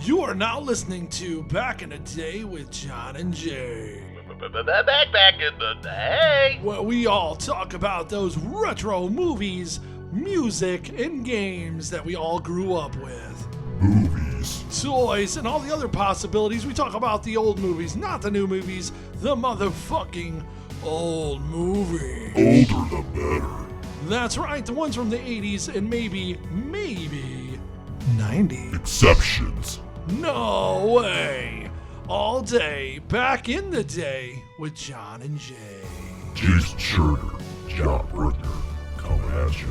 You are now listening to Back in the Day with John and Jay. Back in the day. Where we all talk about those retro movies, music, and games that we all grew up with. Movies. Toys, and all the other possibilities. We talk about the old movies, not the new movies. The motherfucking old movie. Older the better. That's right, the ones from the 80s and maybe 90s. Exceptions. No way. All day, back in the day with John and Jay. Jason Scherner, John Bruckner, coming at you.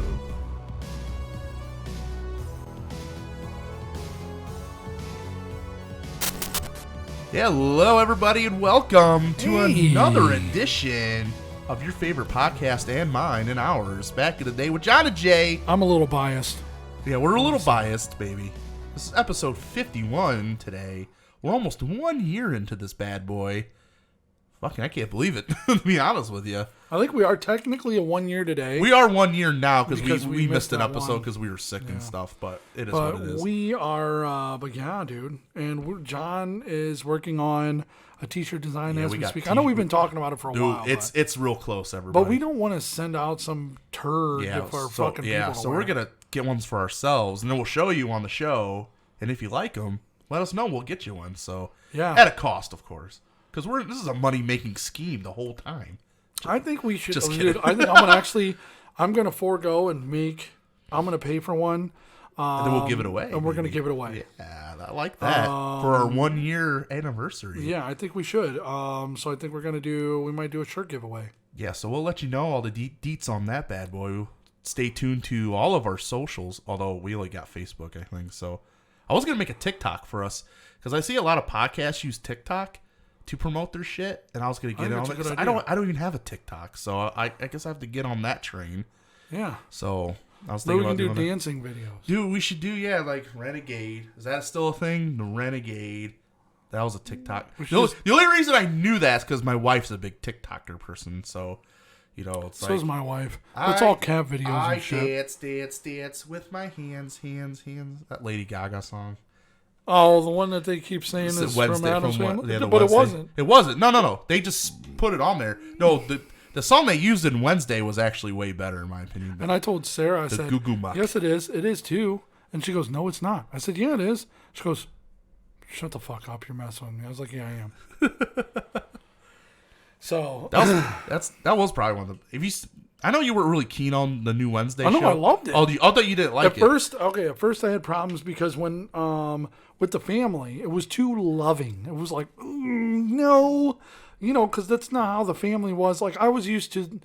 Hello, everybody, and welcome to Hey. another edition of your favorite podcast and mine and ours, Back in the Day with John and Jay. I'm a little biased. Yeah, we're a little biased, baby. This is episode 51 today. We're almost 1 year into this bad boy. Fucking, I can't believe it, to be honest with you. I think we are technically a 1 year today. We are 1 year now Because we we missed an that episode one. because we were sick and stuff, but it is But what it is. we are, but yeah, dude. And John is working on a t-shirt design as we we got speak. I know we've been talking about it for a Dude, while. it's real close, everybody. But we don't want to send out some turd for fucking people to so wear. we're going to get ones for ourselves, and then we'll show you on the show, and if you like them, let us know. We'll get you one. So Yeah. at a cost, of course, because this is a money-making scheme the whole time. I think we should. Just Dude, kidding. I think I'm gonna forego and I'm gonna pay for one. And then we'll give it away. And we're gonna maybe. give it away. Yeah, I like that. For our 1 year anniversary. Yeah, I think we should. So I think we might do a shirt giveaway. Yeah, so we'll let you know all the deets on that bad boy. Stay tuned to all of our socials, although we only got Facebook, I think. So I was going to make a TikTok for us because I see a lot of podcasts use TikTok to promote their shit, and I was going to get I on think it. it's a good 'Cause idea. I don't even have a TikTok, so I guess I have to get on that train. Yeah. So I was Maybe thinking we can about do doing that. dancing videos. Dude, we should do, like Renegade. Is that still a thing? The Renegade. That was a TikTok. The only reason I knew that is because my wife's a big TikToker person, so, it's So like... is my wife. It's all cat videos I and shit. dance with my hands. That Lady Gaga song. Oh, the one that they keep saying It's is Wednesday from Adam's from Family? yeah, the But Wednesday. it wasn't. It wasn't. No. They just put it on there. No, the song they used in Wednesday was actually way better, in my opinion. And I told Sarah, I said, Goo Goo Muck. yes, it is. It is too. And she goes, no, it's not. I said, yeah, it is. She goes, shut the fuck up. You're messing with me. I was like, yeah, I am. So That was probably one of the... I know you were really keen on the new Wednesday show. I know, I loved it. Oh, I thought you didn't like at first I had problems because when with the family, it was too loving. It was like, no, because that's not how the family was. Like, I was used to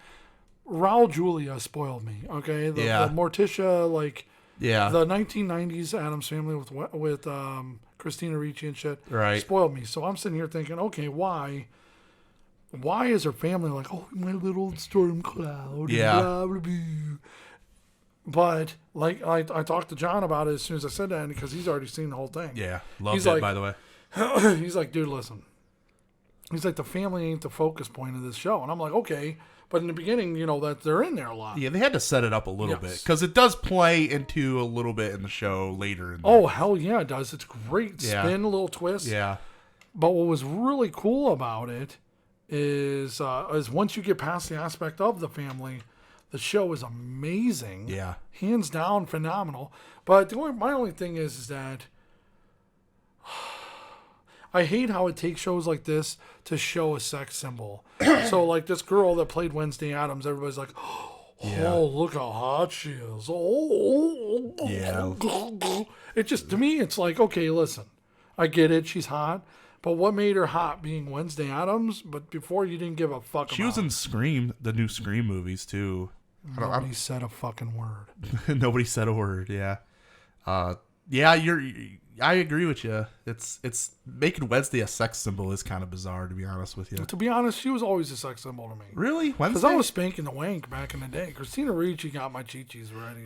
Raul Julia spoiled me. Okay, the Morticia, like, Yeah. the 1990s Adams Family with Christina Ricci and shit, Right. spoiled me. So I'm sitting here thinking, okay, why is her family like, oh, my little storm cloud? Yeah. Blah, blah, blah. But like I talked to John about it as soon as I said that because he's already seen the whole thing. Yeah. Loved He's it, like- by the way. He's like, dude, listen. He's like, the family ain't the focus point of this show. And I'm like, okay. But in the beginning, that they're in there a lot. Yeah, they had to set it up a little bit because it does play into a little bit in the show later. Oh, hell yeah, it does. It's great. Yeah. Spin, a little twist. Yeah. But what was really cool about it is once you get past the aspect of the family, the show is amazing. Yeah. Hands down, phenomenal. But my only thing is that I hate how it takes shows like this to show a sex symbol. So, like this girl that played Wednesday Addams, everybody's like, oh, look how hot she is. Oh, Yeah. It just, to me, it's like, okay, listen, I get it, she's hot. But what made her hot being Wednesday Addams? But before, you didn't give a fuck She about was in Scream, the new Scream movies, too. Nobody said a fucking word. Nobody said a word, yeah. I agree with you. It's making Wednesday a sex symbol is kind of bizarre, to be honest with you. To be honest, she was always a sex symbol to me. Really? Wednesday? Because I was spanking the wank back in the day. Christina Ricci got my chi-chis ready.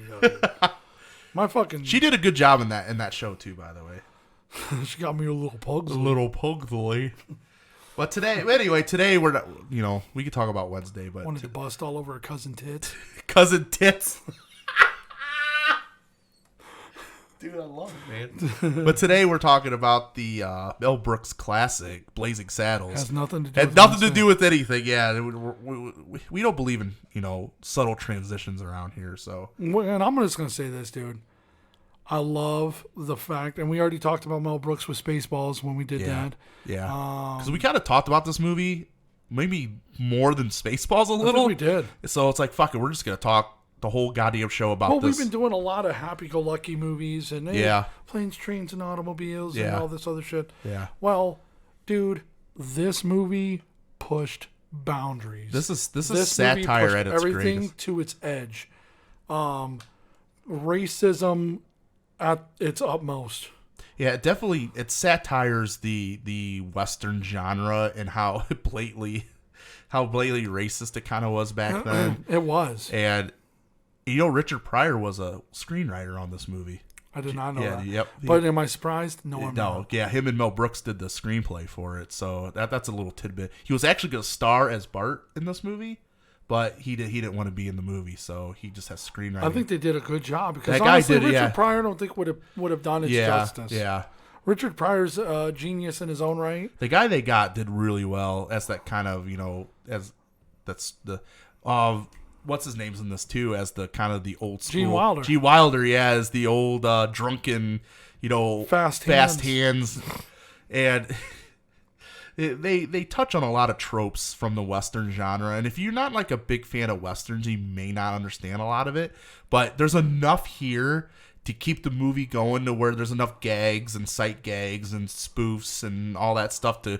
My fucking... She did a good job in that show, too, by the way. She got me a little pug. Little Pugsley. But today we're not, we could talk about Wednesday, but Wanted to bust all over her cousin tits. Cousin Tits. Dude, I love it, man. But today we're talking about the Mel Brooks classic, Blazing Saddles. Has nothing to do Had with nothing to anything. do with anything. Yeah, we don't believe in subtle transitions around here. So, And I'm just going to say this, dude. I love the fact, and we already talked about Mel Brooks with Spaceballs when we did that. Yeah, because we kind of talked about this movie maybe more than Spaceballs a I little. think we did. So it's like, fuck it, we're just gonna talk the whole goddamn show about Well, this. we've been doing a lot of happy-go-lucky movies and planes, trains, and automobiles and all this other shit. Yeah. Well, dude, this movie pushed boundaries. This is movie satire pushed at its everything greatest. to its edge. Racism at its utmost. Yeah, it satires the Western genre and how blatantly racist it kind of was back then. It was. And Richard Pryor was a screenwriter on this movie. I did not know that. Yep. But am I surprised? No, I'm No, not. yeah, him and Mel Brooks did the screenplay for it, so that's a little tidbit. He was actually going to star as Bart in this movie, but he didn't want to be in the movie, so he just has screenwriting. I think they did a good job because That guy honestly, did it, Richard Pryor I don't think would have done it justice. Yeah. Richard Pryor's a genius in his own right. The guy they got did really well as that kind of, that's the what's his name's in this too, as the kind of the old school Gene Wilder. Gene Wilder, yeah, as the old drunken, Fast hands. And they touch on a lot of tropes from the Western genre, and if you're not like a big fan of Westerns, you may not understand a lot of it, but there's enough here to keep the movie going to where there's enough gags and sight gags and spoofs and all that stuff the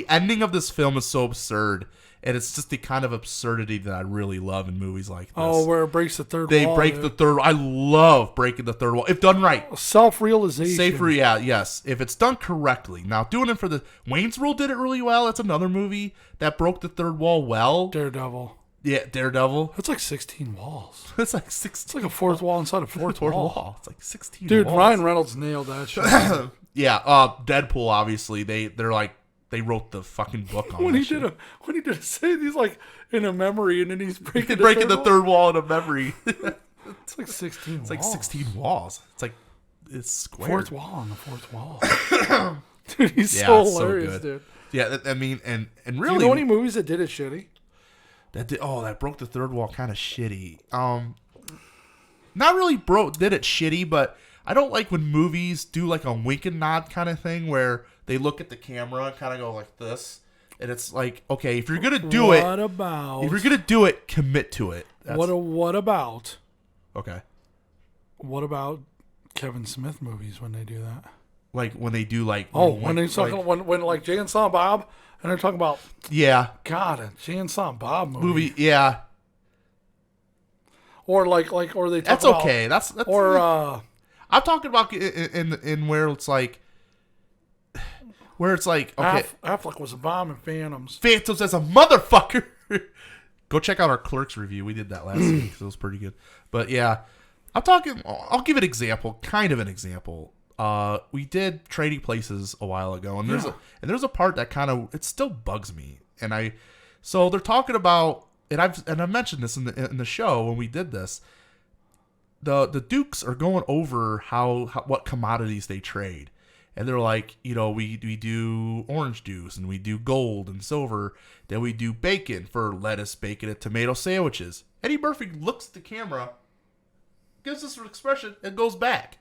ending of this film is so absurd, and it's just the kind of absurdity that I really love in movies like this. Oh, where it breaks the third They wall. break the third. I love breaking the third wall if done right. Self-realization. Safer, yeah, yes. If it's done correctly. Now, doing it for the Wayne's World did it really well. It's another movie that broke the third wall well. Daredevil. Yeah, Daredevil. That's like 16 walls. It's like 16. It's like a fourth wall inside a fourth wall. It's like 16 Dude, walls. Ryan Reynolds nailed that shit. Yeah, Deadpool. Obviously, they're like they wrote the fucking book on when that he shit. did a say, he's like in a memory, and then he's breaking the third wall in a memory. It's like 16 It's walls. like 16 walls. It's square. Fourth wall on the fourth wall. Dude, he's Yeah, so it's so hilarious, good. dude. Yeah, I mean, and Do really, you know any movies that did it shitty? that broke the third wall kind of shitty. Not really did it shitty, but I don't like when movies do like a wink and nod kind of thing where they look at the camera and kind of go like this, and it's like, okay, if you're gonna do What it, about? if you're gonna do it, commit to it. What about? Okay, What about Kevin Smith movies when they do that? like when they do like When they talking when like Jay and Silent Bob, and they're talking about God, a Jay and Silent Bob movie. yeah, Or or they talk that's about, okay. That's or I'm talking about in where it's like okay, Affleck was a bomb in Phantoms. Phantoms as a motherfucker. Go check out our Clerks review. We did that last week, so it was pretty good. But yeah, I'm talking. I'll give an example, kind of an example. We did Trading Places a while ago, and there's a part that kind of it still bugs me, so they're talking about, and I mentioned this in the show when we did this. The Dukes are going over how what commodities they trade. And they're like, we do orange juice, and we do gold and silver. Then we do bacon for lettuce, bacon, and tomato sandwiches. Eddie Murphy looks at the camera, gives this expression, and goes back.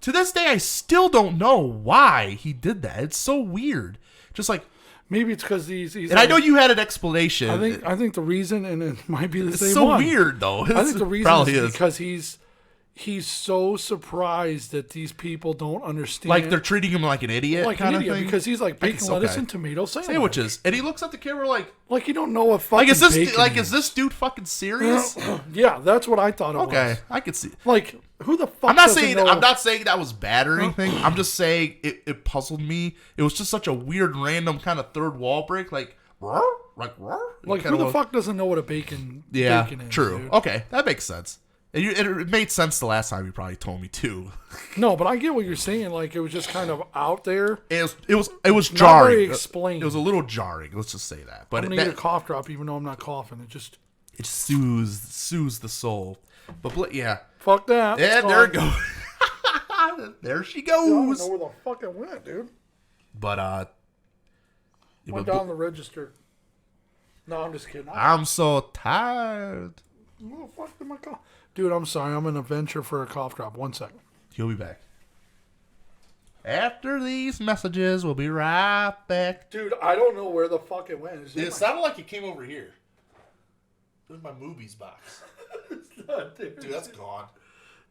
To this day, I still don't know why he did that. It's so weird. Just like, maybe it's because he's and I know you had an explanation. I think the reason, and it might be the it's same so one. weird though. I think the reason probably is because he's so surprised that these people don't understand. Like they're treating him like an idiot, like kind an of idiot thing. because he's like bacon, lettuce, okay. and tomato Sandwiches, and he looks at the camera like you don't know what fucking is this bacon is this dude fucking serious? Yeah, that's what I thought it was. Okay, I could see. Like, who the fuck? I'm not saying that was bad or anything. I'm just saying it puzzled me. It was just such a weird, random kind of third wall break. Like who the fuck doesn't know what a bacon? Yeah, bacon is, true. Dude? Okay, that makes sense. It made sense the last time you probably told me too. No, but I get what you're saying. Like, it was just kind of out there. It was Not jarring. very explained. It was a little jarring. Let's just say that. But I'm gonna eat a cough drop, even though I'm not coughing. It just. It soothes the soul. But yeah. Fuck that. Yeah, there it goes. There she goes. I don't know where the fuck it went, dude. But Went down the register. No, I'm just kidding. I'm so tired. What the fuck did my cough? Dude, I'm sorry. I'm in a venture for a cough drop. 1 second. He'll be back. After these messages, we'll be right back. Dude, I don't know where the fuck it went. It sounded like it came over here. There's my movies box. It's not there. Dude, that's gone.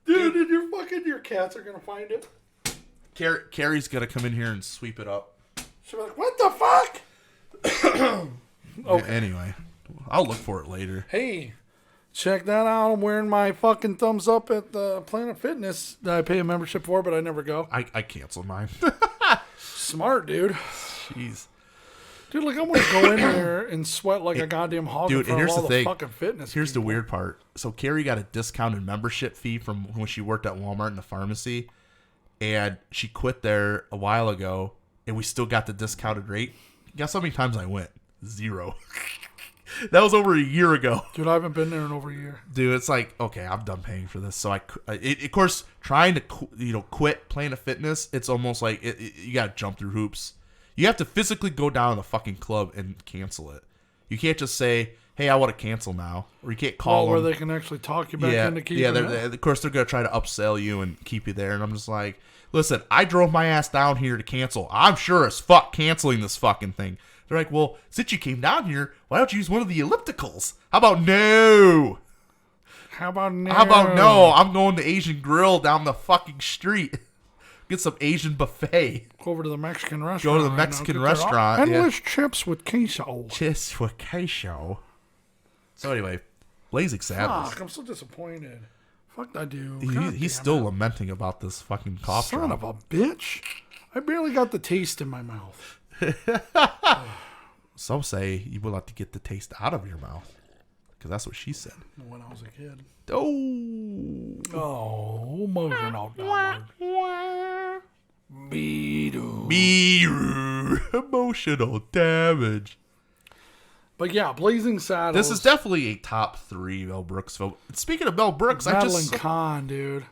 Dude, and your cats are gonna find it. Carrie's gonna come in here and sweep it up. She'll be like, what the fuck? Okay. Anyway, I'll look for it later. Hey, check that out. I'm wearing my fucking thumbs up at the Planet Fitness that I pay a membership for, but I never go. I canceled mine. Smart, dude. Jeez. Dude, like, I'm going to go in there and sweat like a goddamn hog in Dude, front and of here's all the the thing. fucking fitness Here's the people. weird part. So Carrie got a discounted membership fee from when she worked at Walmart in the pharmacy, and she quit there a while ago, and we still got the discounted rate. Guess how many times I went? 0. That was over a year ago. Dude, I haven't been there in over a year. Dude, it's like, okay, I'm done paying for this. So of course, trying to quit Planet Fitness, it's almost like you got to jump through hoops. You have to physically go down to the fucking club and cancel it. You can't just say, hey, I want to cancel now. Or you can't call where them. they can actually talk you back into keeping Yeah, it. of course, they're going to try to upsell you and keep you there. And I'm just like, listen, I drove my ass down here to cancel. I'm sure as fuck canceling this fucking thing. They're like, well, since you came down here, why don't you use one of the ellipticals? How about no? How about no? How about no? I'm going to Asian Grill down the fucking street. Get some Asian buffet. Go over to the Mexican restaurant. Go to the right Mexican now. Get their restaurant, endless chips with queso. Chips with queso. So anyway, Blazing Saddles. Fuck, I'm so disappointed. Fuck that dude. He's still lamenting about this fucking cough Son drop. of a bitch. I barely got the taste in my mouth. Some say you will have to get the taste out of your mouth. Because that's what she said. When I was a kid. Oh. Oh, emotional damage. Beedoo. Emotional damage. But yeah, Blazing Saddles. This is definitely a top 3 Mel Brooks film. Speaking of Mel Brooks, Madeline Kahn, dude.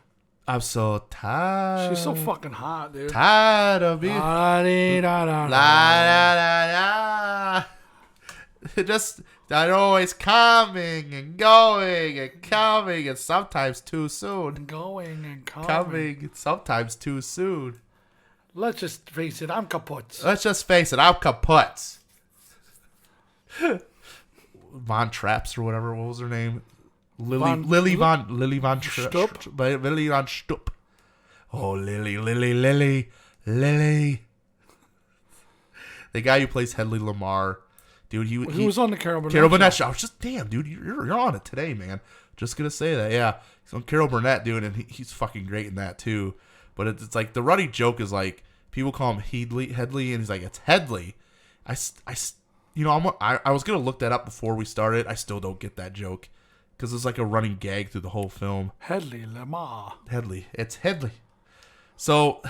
I'm so tired. She's so fucking hot, dude. Tired of being. Just that always coming and going and coming and sometimes too soon. Going and Coming sometimes too soon. Let's just face it, I'm kaput. Let's just face it, I'm kaput. Von Traps or whatever. What was her name? Lily Von Stupp. Oh, Lily. The guy who plays Hedley Lamar, dude. He was on the Carol Burnett. Carol Burnett show. I was just damn, dude. You're on it today, man. Just gonna say that. Yeah, he's on Carol Burnett, dude, and he's fucking great in that too. But it's like the running joke is like people call him Hedley, and he's like it's Hedley. I was gonna look that up before we started. I still don't get that joke. Because it's like a running gag through the whole film. Hedley Lamar. It's Hedley. So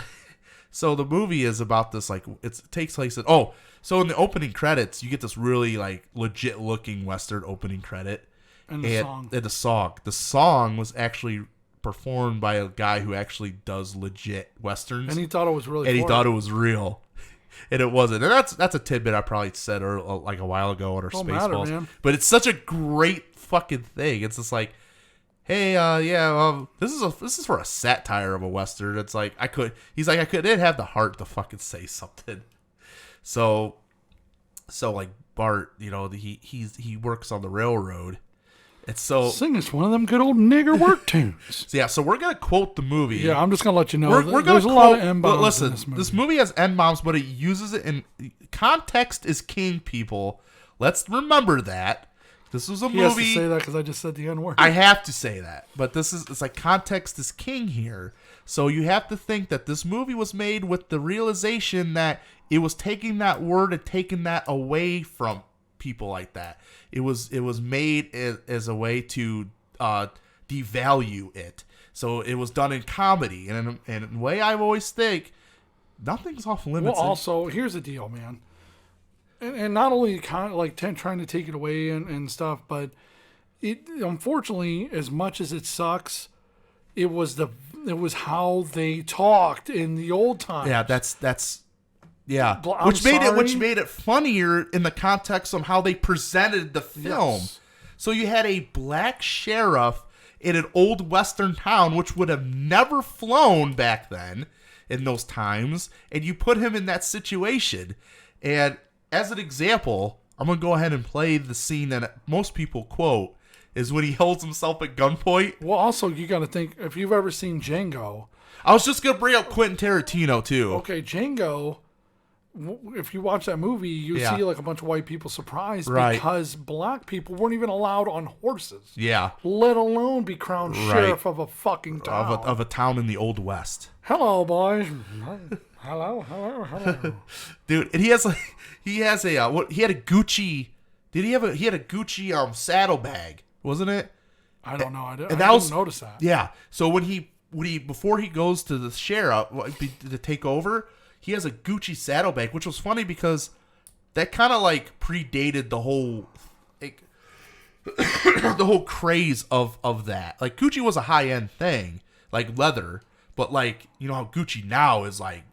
the movie is about this, like, it takes place at, so in the opening credits, you get this really, like, legit looking Western opening credit. And the song. And the song. The song was actually performed by a guy who actually does legit Westerns. And he thought it was really And he thought it was real. And it wasn't. And that's a tidbit I probably said like a while ago on our Spaceballs. Man. But it's such a great fucking thing. It's just like, hey, this is for a satire of a Western. It's like I didn't have the heart to fucking say something. So like Bart, he works on the railroad. It's so sing us one of them good old nigger work tunes. So we're gonna quote the movie. Yeah, I'm just gonna let you know. We're gonna there's a lot of M-bombs listen, in this movie. This movie has N-bombs, but it uses it in context is king. People, let's remember that. This was a movie. He has to say that because I just said the N-word. I have to say that, but it's like context is king here. So you have to think that this movie was made with the realization that it was taking that word and taking that away from people like that. It was made as a way to devalue it. So it was done in comedy, and in a way I always think nothing's off limits. Well, also here's the deal, man. And not only kind of like trying to take it away and stuff, but unfortunately, as much as it sucks, it was how they talked in the old times. Yeah, that's yeah. I'm Which made sorry. it funnier in the context of how they presented the film. Yes. So you had a black sheriff in an old western town, which would have never flown back then in those times, and you put him in that situation. And as an example, I'm going to go ahead and play the scene that most people quote is when he holds himself at gunpoint. Well, also, you got to think, if you've ever seen Django. I was just going to bring up Quentin Tarantino, too. Okay, Django, if you watch that movie, you Yeah. see like a bunch of white people surprised Right. because black people weren't even allowed on horses. Yeah. Let alone be crowned Right. sheriff of a fucking town. Of a town in the Old West. Hello, boys. Hello. Dude, and he had a Gucci. He had a Gucci saddlebag, wasn't it? I don't know. I didn't notice that. Yeah. So when he before he goes to the sheriff to take over, he has a Gucci saddlebag, which was funny because that kind of like predated the whole the whole craze of that. Like Gucci was a high end thing, like leather, but like you know how Gucci now is like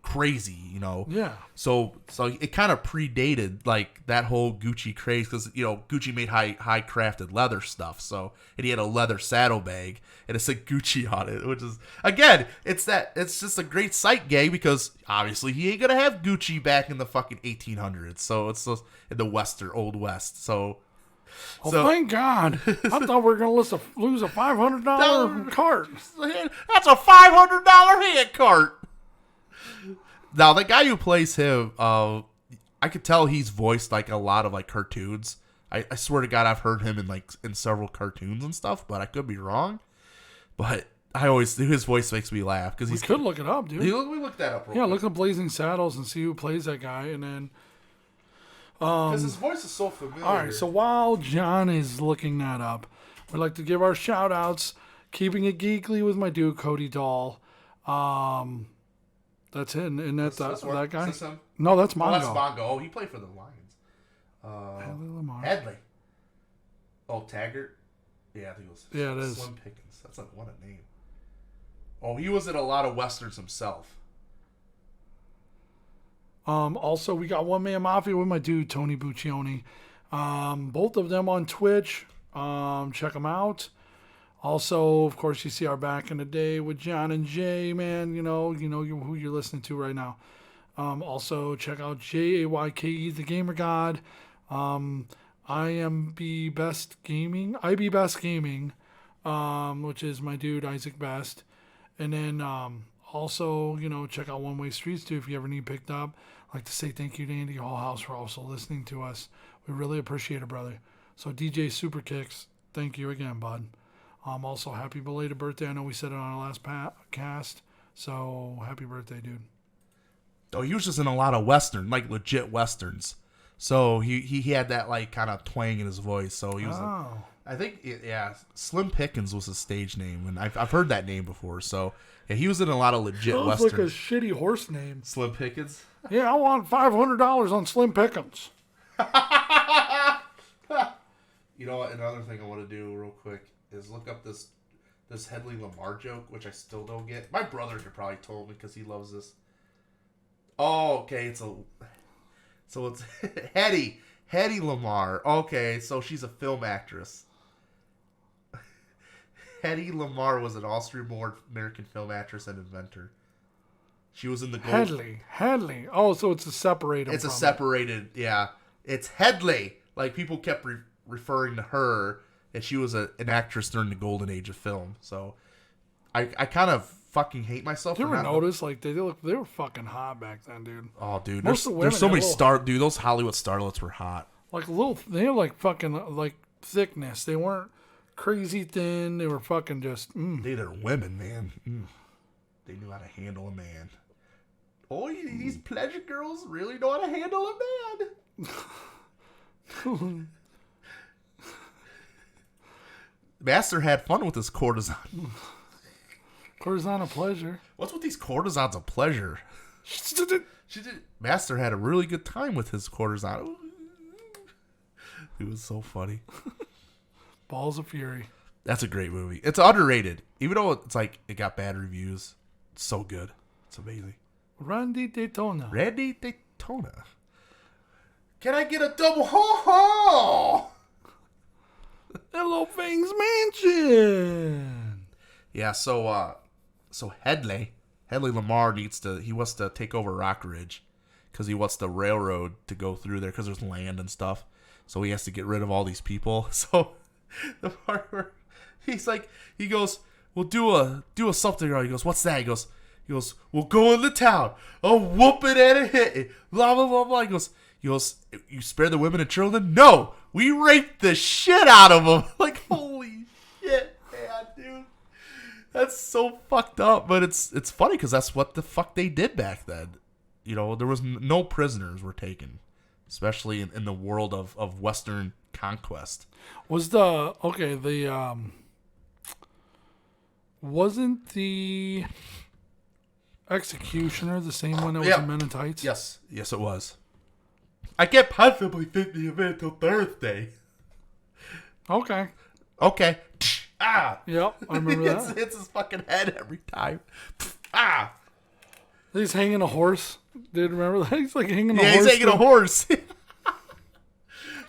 crazy, you know. Yeah. So it kind of predated like that whole Gucci craze because you know Gucci made high crafted leather stuff. So and he had a leather saddlebag and it said Gucci on it, which is again it's just a great sight gag because obviously he ain't gonna have Gucci back in the fucking 1800s. So it's just in the Old West. So. Oh, thank God. I thought we were going to lose a $500 cart. That's a $500 hand cart. Now, the guy who plays him, I could tell he's voiced like a lot of like cartoons. I swear to God, I've heard him in several cartoons and stuff, but I could be wrong. But his voice makes me laugh because We could look it up, dude. We look that up. Yeah, look at Blazing Saddles and see who plays that guy, and then. Because his voice is so familiar. All right, so while John is looking that up, we'd like to give our shout outs. Keeping It Geekly with my dude Cody Dahl. That's it. And that's that guy? Is this him? No, that's Oh, Mongo. that's Mongo. Oh, he played for the Lions. Hadley Lamar. Hadley. Oh, Taggart? Yeah, I think it was Yeah, it is. Slim Pickens. That's like what a name. Oh, he was in a lot of westerns himself. Also, we got One Man Mafia with my dude Tony Buccioni. Both of them on Twitch. Check them out. Also, of course, you see our back in the day with John and Jay, man. You know who you're listening to right now. Also, check out JAYKE, the Gamer God. IB Best Gaming, which is my dude Isaac Best. And then also, check out One Way Streets too if you ever need picked up. I'd like to say thank you to Andy Hallhouse for also listening to us. We really appreciate it, brother. So DJ Super Kicks, thank you again, bud. Also, happy belated birthday. I know we said it on our last cast. So happy birthday, dude. Oh, he was just in a lot of western, like legit westerns. So he had that like kind of twang in his voice. So he was. I think Slim Pickens was his stage name, and I've heard that name before. So yeah, he was in a lot of legit Sounds westerns. like a shitty horse name. Slim Pickens. Yeah, I want $500 on Slim Pickens. You know what? Another thing I want to do real quick is look up this Hadley Lamar joke, which I still don't get. My brother could probably told me because he loves this. Oh, okay. It's Hedy Lamar. Okay, so she's a film actress. Hedy Lamar was an Austrian-born American film actress and inventor. She was in the Hadley. Oh, so it's a separated. It's a separated, yeah. It's Hadley. Like, people kept referring to her, and she was an actress during the golden age of film. So, I kind of fucking hate myself. Did you ever notice, like, they were fucking hot back then, dude. Oh, dude. Most of the There's so women many dude, those Hollywood starlets were hot. Like, they had, like, fucking, like, thickness. They weren't crazy thin. They were fucking just, They're women, man. They knew how to handle a man. Oh, these pleasure girls really know how to handle a man. Master had fun with his courtesan. Courtesan of pleasure. What's with these courtesans of pleasure? She did. Master had a really good time with his courtesan. It was so funny. Balls of Fury. That's a great movie. It's underrated. Even though it's like it got bad reviews. It's so good. It's amazing. Randy Daytona. Randy Daytona. Can I get a double ho-ho? Hello Fangs Mansion. Yeah, so Headley Lamar wants to take over Rock Ridge because he wants the railroad to go through there because there's land and stuff. So he has to get rid of all these people. So the part where he goes, we'll do a something. He goes, what's that? He goes, we'll go in the town. I'll whoop it and hit it. Blah, blah, blah, blah. He goes, you spare the women and children? No, we raped the shit out of them. Like, holy shit, man, dude. That's so fucked up. But it's funny because that's what the fuck they did back then. You know, there was no prisoners were taken, especially in the world of Western conquest. Wasn't the executioner the same one that was in Men in Tights? Yes, it was. I can't possibly fit me in until Thursday. Okay. Ah. Yep, I remember that. Hits his fucking head every time. Ah. He's hanging a horse. Did you remember that? He's like hanging a horse. Yeah, he's hanging a horse.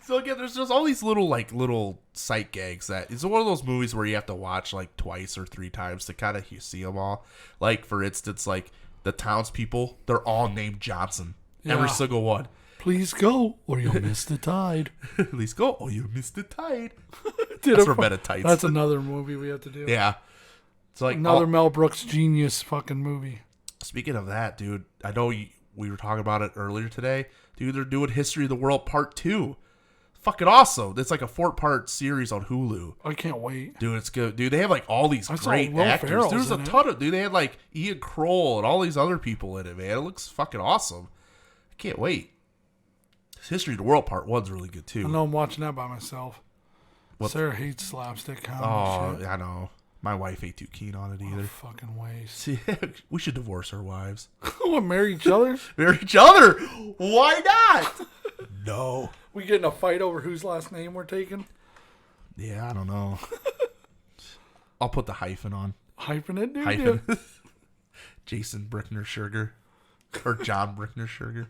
So again, there's just all these little sight gags that it's one of those movies where you have to watch like twice or three times to kind of see them all. Like for instance, like the townspeople, they're all named Johnson. Yeah. Every single one. Please go, or you'll miss the tide. Please go, or you'll miss the tide. That's for Men in Tights. That's another movie we have to do. Yeah, it's like another Mel Brooks genius fucking movie. Speaking of that, dude, I know we were talking about it earlier today. Dude, they're doing History of the World Part 2. Fucking awesome. It's like a 4-part series on Hulu. I can't wait. Dude, it's good. Dude, they have like all these great actors. There's a ton of... Dude, they had like Ian Kroll and all these other people in it, man. It looks fucking awesome. I can't wait. History of the World Part 1's really good, too. I know I'm watching that by myself. Sarah hates slapstick comedy shit. I know. My wife ain't too keen on it either. Fucking waste. See, we should divorce our wives. What, marry each other? Marry each other? Why not? No. We get in a fight over whose last name we're taking? Yeah, I don't know. I'll put the hyphen on. Hyphen it, dude? Hyphen. Yeah. Jason Brickner Sugar. Or John Brickner Sugar.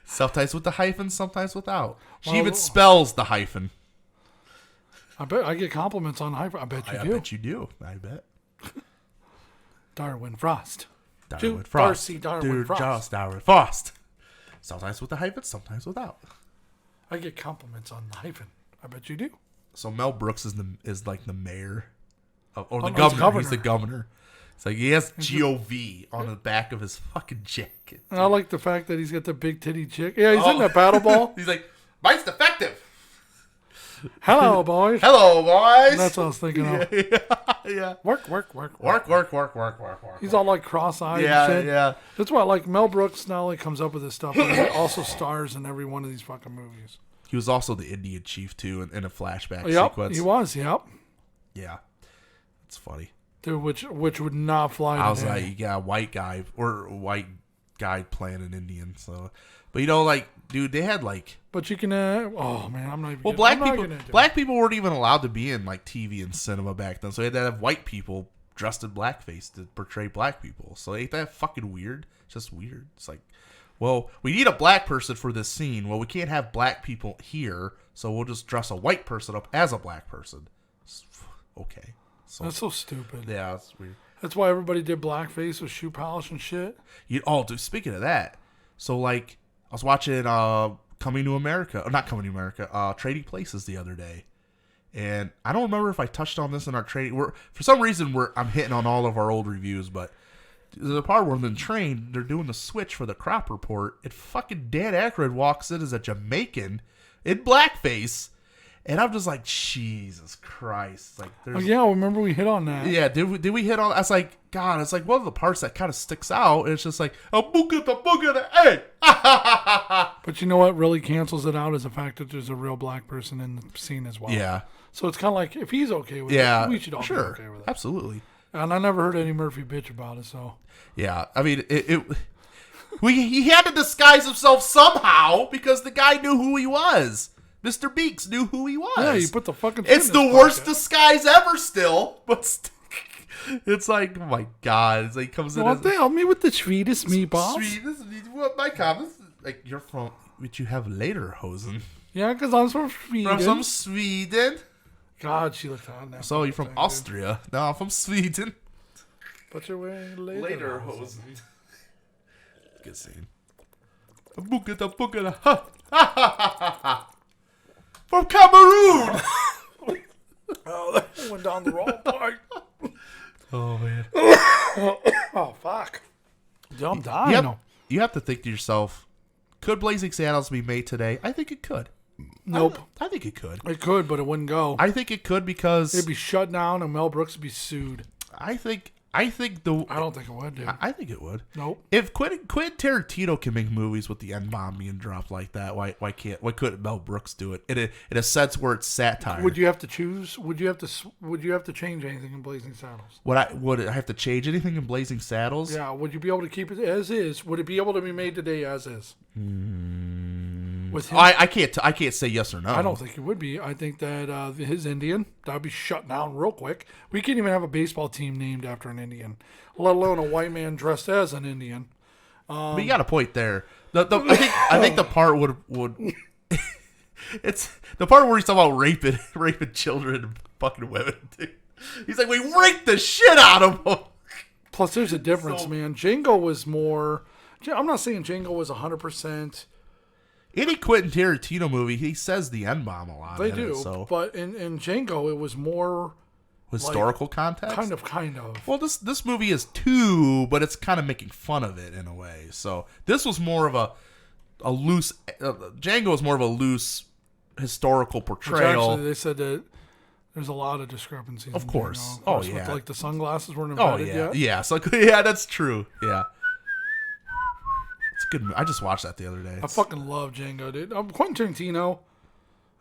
Sometimes with the hyphen, sometimes without. She even spells the hyphen. I bet I get compliments on hyphen. I bet you do. I bet you do. I bet. Darwin Frost. Darwin Frost. Darwin Frost. Darwin Frost. Sometimes with the hyphen, sometimes without. I get compliments on the hyphen. I bet you do. So Mel Brooks is like the mayor, or the governor. He's the governor. It's like he has GOV on the back of his fucking jacket. And I like the fact that he's got the big titty chick. Yeah, he's in that paddle ball. He's like, mine's defective. Hello, boys. Hello, boys. And that's what I was thinking of. Yeah. Work. He's all like cross-eyed and shit. Yeah. That's why I like Mel Brooks not only comes up with this stuff, but he also stars in every one of these fucking movies. He was also the Indian chief, too, in a flashback Yep, sequence. he was, yep. Yeah. It's funny. Dude, which would not fly I was like, you got a white guy playing an Indian, so... But, you know, like, dude, they had, like... But you can... oh, man, I'm not even... Well, black people weren't even allowed to be in, like, TV and cinema back then, so they had to have white people dressed in blackface to portray black people. So ain't that fucking weird? It's just weird. It's like, well, we need a black person for this scene. Well, we can't have black people here, so we'll just dress a white person up as a black person. Okay. So, that's so stupid. Yeah, that's weird. That's why everybody did blackface with shoe polish and shit. Dude, speaking of that, so, like... I was watching Trading Places the other day, and I don't remember if I touched on this in our trading. For some reason, I'm hitting on all of our old reviews, but the part where they're in the train, they're doing the switch for the crop report, and fucking Dan Aykroyd walks in as a Jamaican in blackface, and I'm just like, Jesus Christ! Like, yeah, remember we hit on that? Yeah, did we hit on? I was like, God, it's like one of the parts that kind of sticks out. And it's just like a booga the hey. But you know what really cancels it out is the fact that there's a real black person in the scene as well. Yeah. So it's kind of like if he's okay with it, we should all be okay with it. Absolutely. And I never heard Eddie Murphy bitch about it. So. Yeah, I mean he had to disguise himself somehow because the guy knew who he was. Mr. Beaks knew who he was. Yeah, you put the fucking. It's the fitness worst pocket. disguise ever still, but it's like, oh my God. It's like, comes in Want to help me with the sweetest meatballs? sweet. This is what my comments. Like, you're from, what you have later, Hosen. Yeah, because I'm from Sweden. From Sweden. God, she looked hot now. So you're from Austria. No, I'm from Sweden. But you're wearing Later, Hosen. Good scene. Bookita, ha, ha, ha, ha, ha. From Cameroon. Oh, that went down the wrong part. Oh man. Oh fuck. I'm dying. You have to think to yourself, could Blazing Saddles be made today? I think it could. Nope. I think it could. It could, but it wouldn't go. I think it could because It'd be shut down and Mel Brooks would be sued. I think I don't think it would, dude. I think it would. Nope. If Quentin Tarantino can make movies with the N-bomb being dropped like that, why couldn't Mel Brooks do it in a sense where it's satire? Would you have to choose? Would you have to change anything in Blazing Saddles? Would I have to change anything in Blazing Saddles? Yeah. Would you be able to keep it as is? Would it be able to be made today as is? With him? I can't say yes or no. I don't think it would be. I think that his Indian, that would be shut down real quick. We can't even have a baseball team named after an Indian, let alone a white man dressed as an Indian. But you got a point there. I think the part would it's the part where he's talking about raping children and fucking women. Dude. He's like, we raped the shit out of them. Plus, there's a difference, man. Django was more. I'm not saying Django was 100%. Any Quentin Tarantino movie, he says the N-bomb a lot. They do, but in Django, it was more historical context. Kind of. Well, this movie is too, but it's kind of making fun of it in a way. So this was more of a loose. Django was more of a loose historical portrayal. Actually, they said that there's a lot of discrepancies. Of course. Django. Oh With, yeah. like the sunglasses weren't invented yet. Yeah. So yeah, that's true. Yeah. It's a good. I just watched that the other day. I fucking love Django, dude. Quentin Tarantino.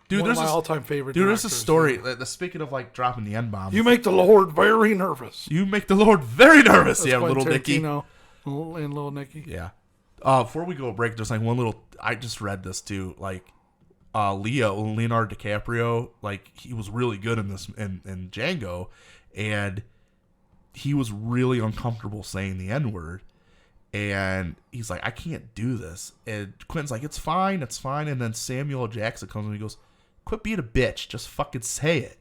Dude, one there's of my all-time favorite. Dude, there's a directors, story. dude. Speaking of like dropping the N-bomb, You make the Lord very nervous. You make the Lord very nervous. That's Yeah, Quentin little Nicky. Tarantino and little Nicky. Yeah. Before we go break, there's like one little. I just read this too. Like, Leonardo DiCaprio, like he was really good in this in Django, and he was really uncomfortable saying the N-word. And he's like, I can't do this. And Quentin's like, it's fine. And then Samuel L. Jackson comes and he goes, quit being a bitch. Just fucking say it.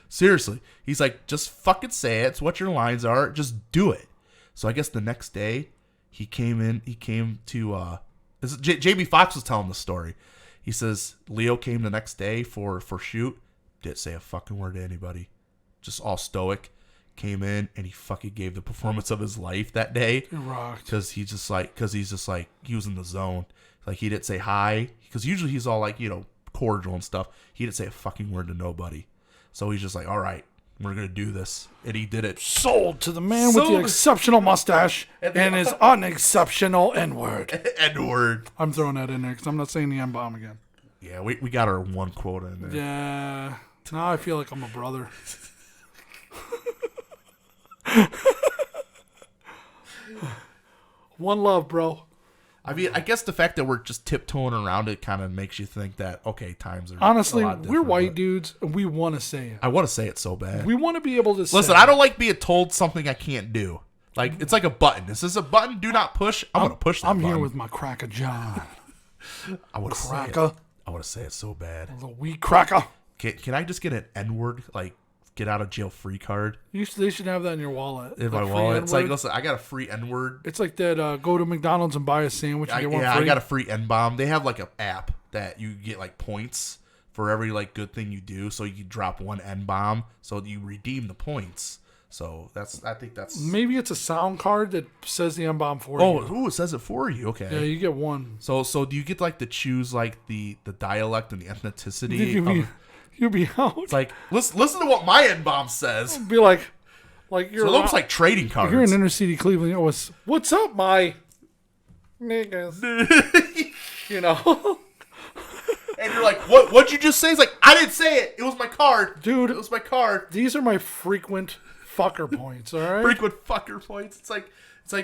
Seriously. He's like, just fucking say it. It's what your lines are. Just do it. So I guess the next day he came to, Jamie Foxx was telling the story. He says, Leo came the next day for shoot. Didn't say a fucking word to anybody. Just all stoic. Came in and he fucking gave the performance of his life that day. He rocked. Because he's just like, he was in the zone. Like he didn't say hi. Because usually he's all like, cordial and stuff. He didn't say a fucking word to nobody. So he's just like, all right, we're going to do this. And he did it. Sold to the man with the exceptional mustache and his unexceptional N-word. N-word. I'm throwing that in there because I'm not saying the N-bomb again. Yeah, we got our one quota in there. Yeah. Now I feel like I'm a brother. One love, bro. I mean, I guess the fact that we're just tiptoeing around it kind of makes you think that, okay, times are honestly, a lot we're white but dudes and we want to say it. I want to say it so bad. We want to be able to say Listen, I don't like being told something I can't do. Like, it's like a button. This is a button, do not push. I'm going to push that I'm button. here with my cracker John. I want to say it. Cracker. I want to say it so bad. The wheat cracker. Can I just get an N-word, like, get out of jail free card? They should have that in your wallet. In my wallet. It's like, listen, I got a free N-word. It's like that go to McDonald's and buy a sandwich and get one free. I got a free N-bomb. They have like an app that you get like points for every like good thing you do. So you drop one N-bomb. So you redeem the points. So I think that's... Maybe it's a sound card that says the N-bomb for you. Oh, it says it for you. Okay. Yeah, you get one. So do you get like to choose like the dialect and the ethnicity? You'll be out. It's like, listen to what my N-bomb says. Be like you're... So it's almost like trading cards. You're in inner city Cleveland. It was, what's up, my niggas? And you're like, what'd you just say? It's like, I didn't say it. It was my card. Dude. It was my card. These are my frequent fucker points, all right? Frequent fucker points. It's like,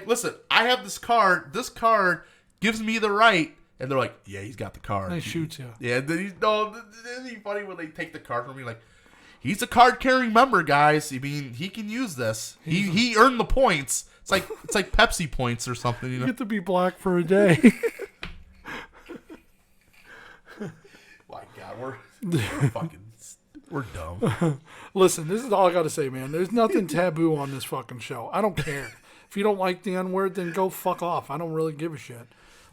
listen, I have this card. This card gives me the right And they're like, yeah, he's got the card. And he shoots you. Yeah, then isn't he funny when they take the card from me? Like, he's a card-carrying member, guys. I mean, he can use this. He earned the points. It's like Pepsi points or something. You know? You get to be black for a day. My God, we're dumb. Listen, this is all I got to say, man. There's nothing taboo on this fucking show. I don't care. If you don't like the N-word, then go fuck off. I don't really give a shit.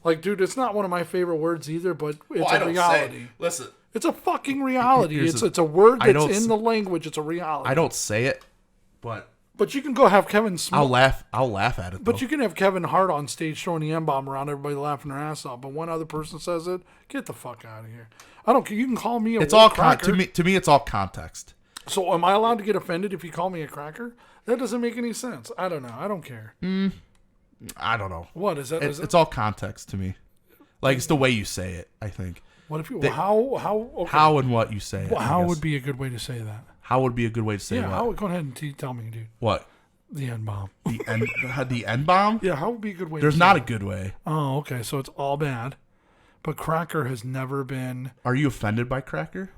Like, dude, it's not one of my favorite words either, but it's a reality. Listen. It's a fucking reality. It's a word that's in the language. It's a reality. I don't say it, but you can go have Kevin I'll laugh at it, But though. you can have Kevin Hart on stage throwing the M-bomb around, everybody laughing their ass off. But one other person says it, get the fuck out of here. I don't care. You can call me a It's all cracker. to me. It's all context. So am I allowed to get offended if you call me a cracker? That doesn't make any sense. I don't know. I don't care. I don't know. What is that? It's all context to me. Like, it's the way you say it, I think. What if you? How? Okay. How and what you say it. Well, how would be a good way to say that? How would be a good way to say what? Go ahead and tell me, dude. What? The N-bomb. The N-bomb? Yeah, how would be a good way There's to say not that? a good way. Oh, okay. So it's all bad. But cracker has never been... Are you offended by cracker?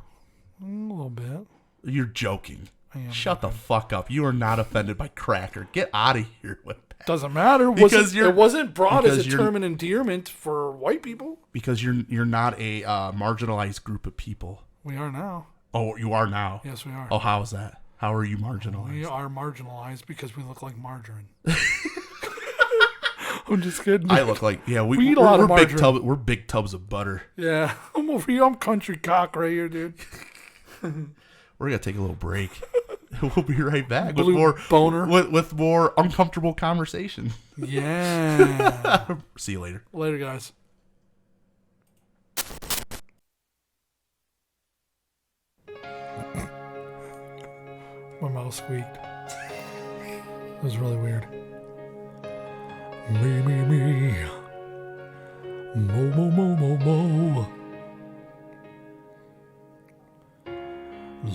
A little bit. You're joking. I am Shut the fuck up. You are not offended by cracker. Get out of here with that. Doesn't matter. It wasn't brought as a term of endearment for white people. Because you're not a marginalized group of people. We are now. Oh, you are now? Yes, we are. Oh, how is that? How are you marginalized? We are marginalized because we look like margarine. I'm just kidding. I look like, yeah, we eat a lot of margarine. We're big tubs of butter. Yeah, I'm over here. I'm country cock right here, dude. We're gonna take a little break. We'll be right back Blue with more uncomfortable conversation. Yeah. See you later. Later, guys. My mouth squeaked. It was really weird. Me. Mo.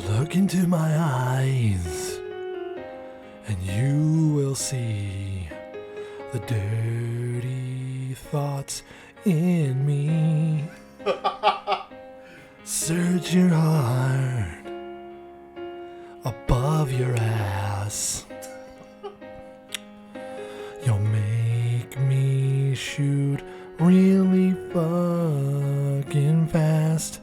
Look into my eyes, and you will see the dirty thoughts in me. Search your heart above your ass. You'll make me shoot really fucking fast.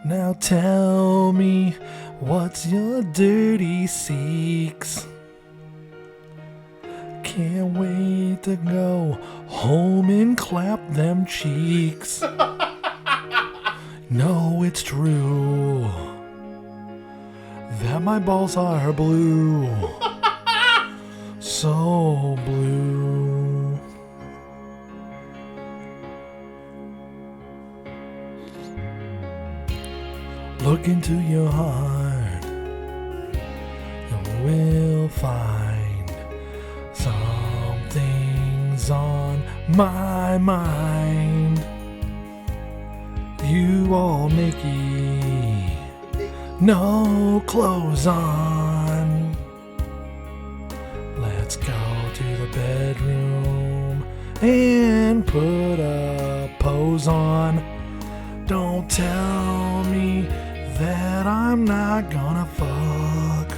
Now tell me, what's your dirty seeks? Can't wait to go home and clap them cheeks. No, it's true that my balls are blue. So blue. Look into your heart, you will find something's on my mind. You all naked, no clothes on. Let's go to the bedroom and put a pose on. Don't tell me that I'm not gonna fuck.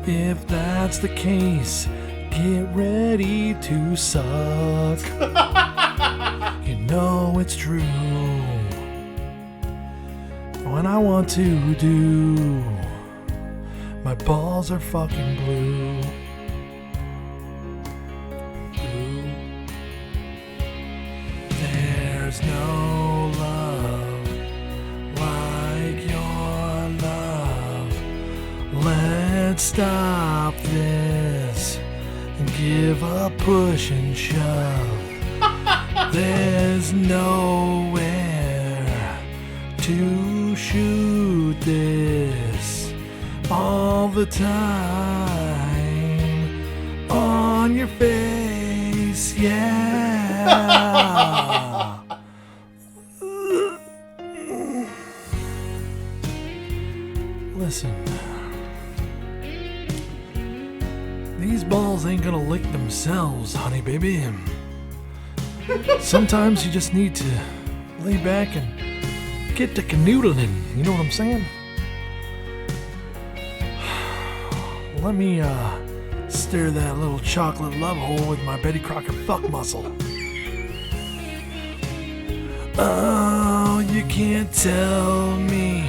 If that's the case, get ready to suck. You know it's true. When I want to do, my balls are fucking blue. There's no love like your love. Let's stop this and give a push and shove. There's nowhere to shoot this all the time on your face, yeah. Listen, these balls ain't gonna lick themselves, honey baby. Sometimes you just need to lay back and get to canoodling. You know what I'm saying? Let me stir that little chocolate love hole with my Betty Crocker fuck muscle. Oh, you can't tell me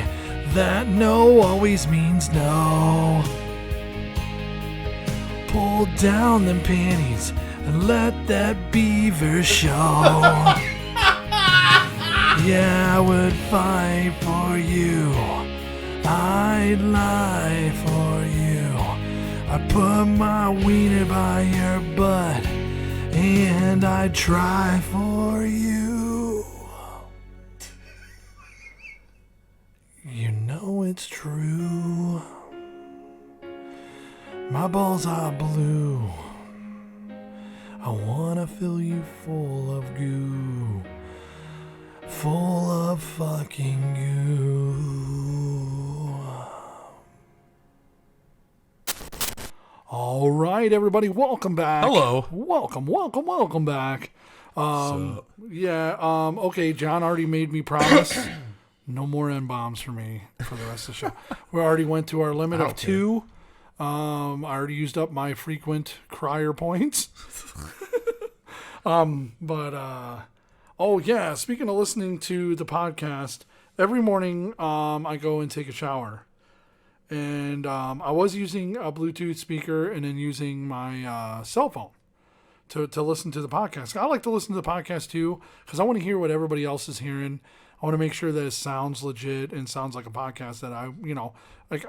that no always means no. Pull down them panties and let that beaver show. Yeah, I would fight for you. I'd lie for you. I'd put my wiener by your butt and I'd try for you. You know it's true. My balls are blue. I wanna fill you full of goo. Full of fucking goo. All right, everybody, welcome back. Hello. Welcome back. Okay, John already made me promise no more N-bombs for me for the rest of the show. We already went to our limit of 2. I already used up my frequent crier points. Speaking of listening to the podcast, every morning I go and take a shower. And I was using a Bluetooth speaker and then using my cell phone to listen to the podcast. I like to listen to the podcast too because I want to hear what everybody else is hearing. I want to make sure that it sounds legit and sounds like a podcast that I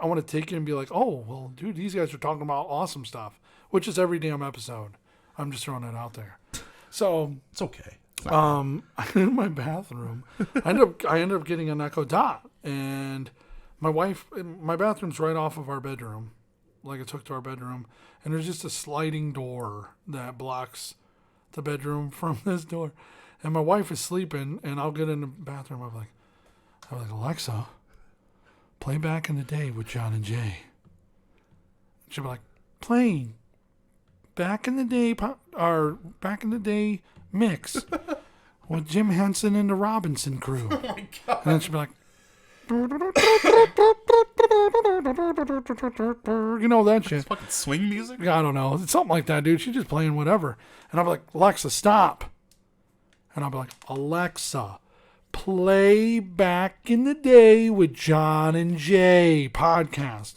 want to take it and be like, oh, well, dude, these guys are talking about awesome stuff, which is every damn episode. I'm just throwing it out there. So It's okay. I'm in my bathroom. I ended up getting an Echo Dot, and my bathroom's right off of our bedroom. Like I took to our bedroom, and there's just a sliding door that blocks the bedroom from this door. And my wife is sleeping, and I'll get in the bathroom. I'm like, Alexa, play Back in the Day with John and Jay. She'll be like, playing Back in the Day, Back in the Day mix with Jim Henson and the Robinson Crew. Oh my God. And then she'll be like, you know that shit. It's fucking swing music? I don't know. It's something like that, dude. She's just playing whatever. And I'm like, Alexa, stop. And I'll be like, Alexa, play Back in the Day with John and Jay podcast.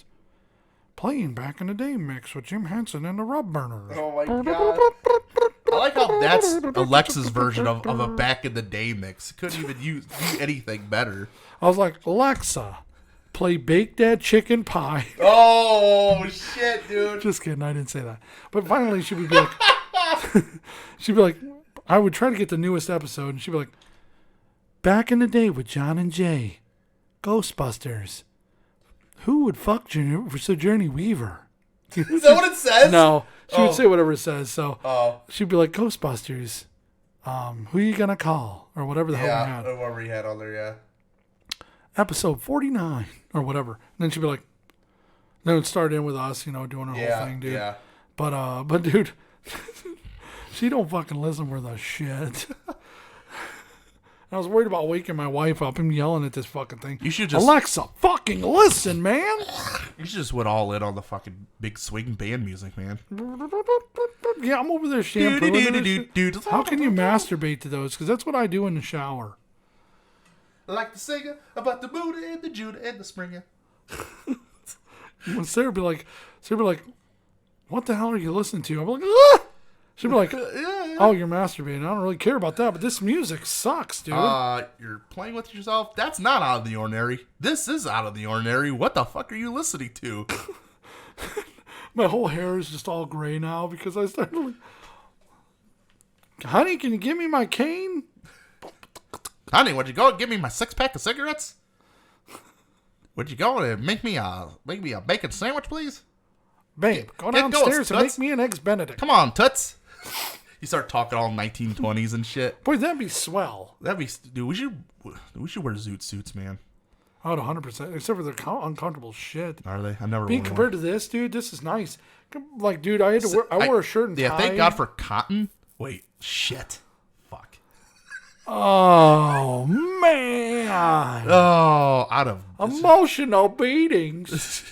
Playing Back in the Day mix with Jim Henson and the Rub Burners. Oh my God. I like how that's Alexa's version of a Back in the Day mix. Couldn't even do anything better. I was like, Alexa, play Bake That Chicken Pie. Oh, shit, dude. Just kidding. I didn't say that. But finally, she would be like, I would try to get the newest episode, and she'd be like, Back in the Day with John and Jay, Ghostbusters. Who would fuck Sojourner Weaver? Is that what it says? No. She would say whatever it says. So she'd be like, Ghostbusters, who you going to call? Or whatever the hell we had. Yeah, whatever we had on there, yeah. Episode 49 or whatever. And then she'd be like, then it would start in with us, doing her whole thing, dude. Yeah. But dude, she don't fucking listen for the shit. I was worried about waking my wife up and yelling at this fucking thing. You should just Alexa, fucking listen, man. You should just went all in on the fucking big swing band music, man. Yeah, I'm over there shampooing. How can you masturbate to those? Because that's what I do in the shower. I like the singer about the Buddha and the Judah and the Springer. When Sarah be like, what the hell are you listening to? I'm like, ah! She'd be like, oh, you're masturbating. I don't really care about that, but this music sucks, dude. You're playing with yourself? That's not out of the ordinary. This is out of the ordinary. What the fuck are you listening to? My whole hair is just all gray now because I started like, honey, can you give me my cane? Honey, would you go and give me my 6-pack of cigarettes? Would you go and make me a bacon sandwich, please? Babe, go downstairs and make me an Eggs Benedict. Come on, Toots. You start talking all 1920s and shit. Boy, that'd be swell. Dude, we should wear zoot suits, man. Oh, 100%. Except for their uncomfortable shit. Are they? I've never worn compared to this, dude, this is nice. Like, dude, I wore a shirt and tie. Yeah, thank God for cotton. Wait, shit. Fuck. Oh, man. Oh, out of Emotional beatings.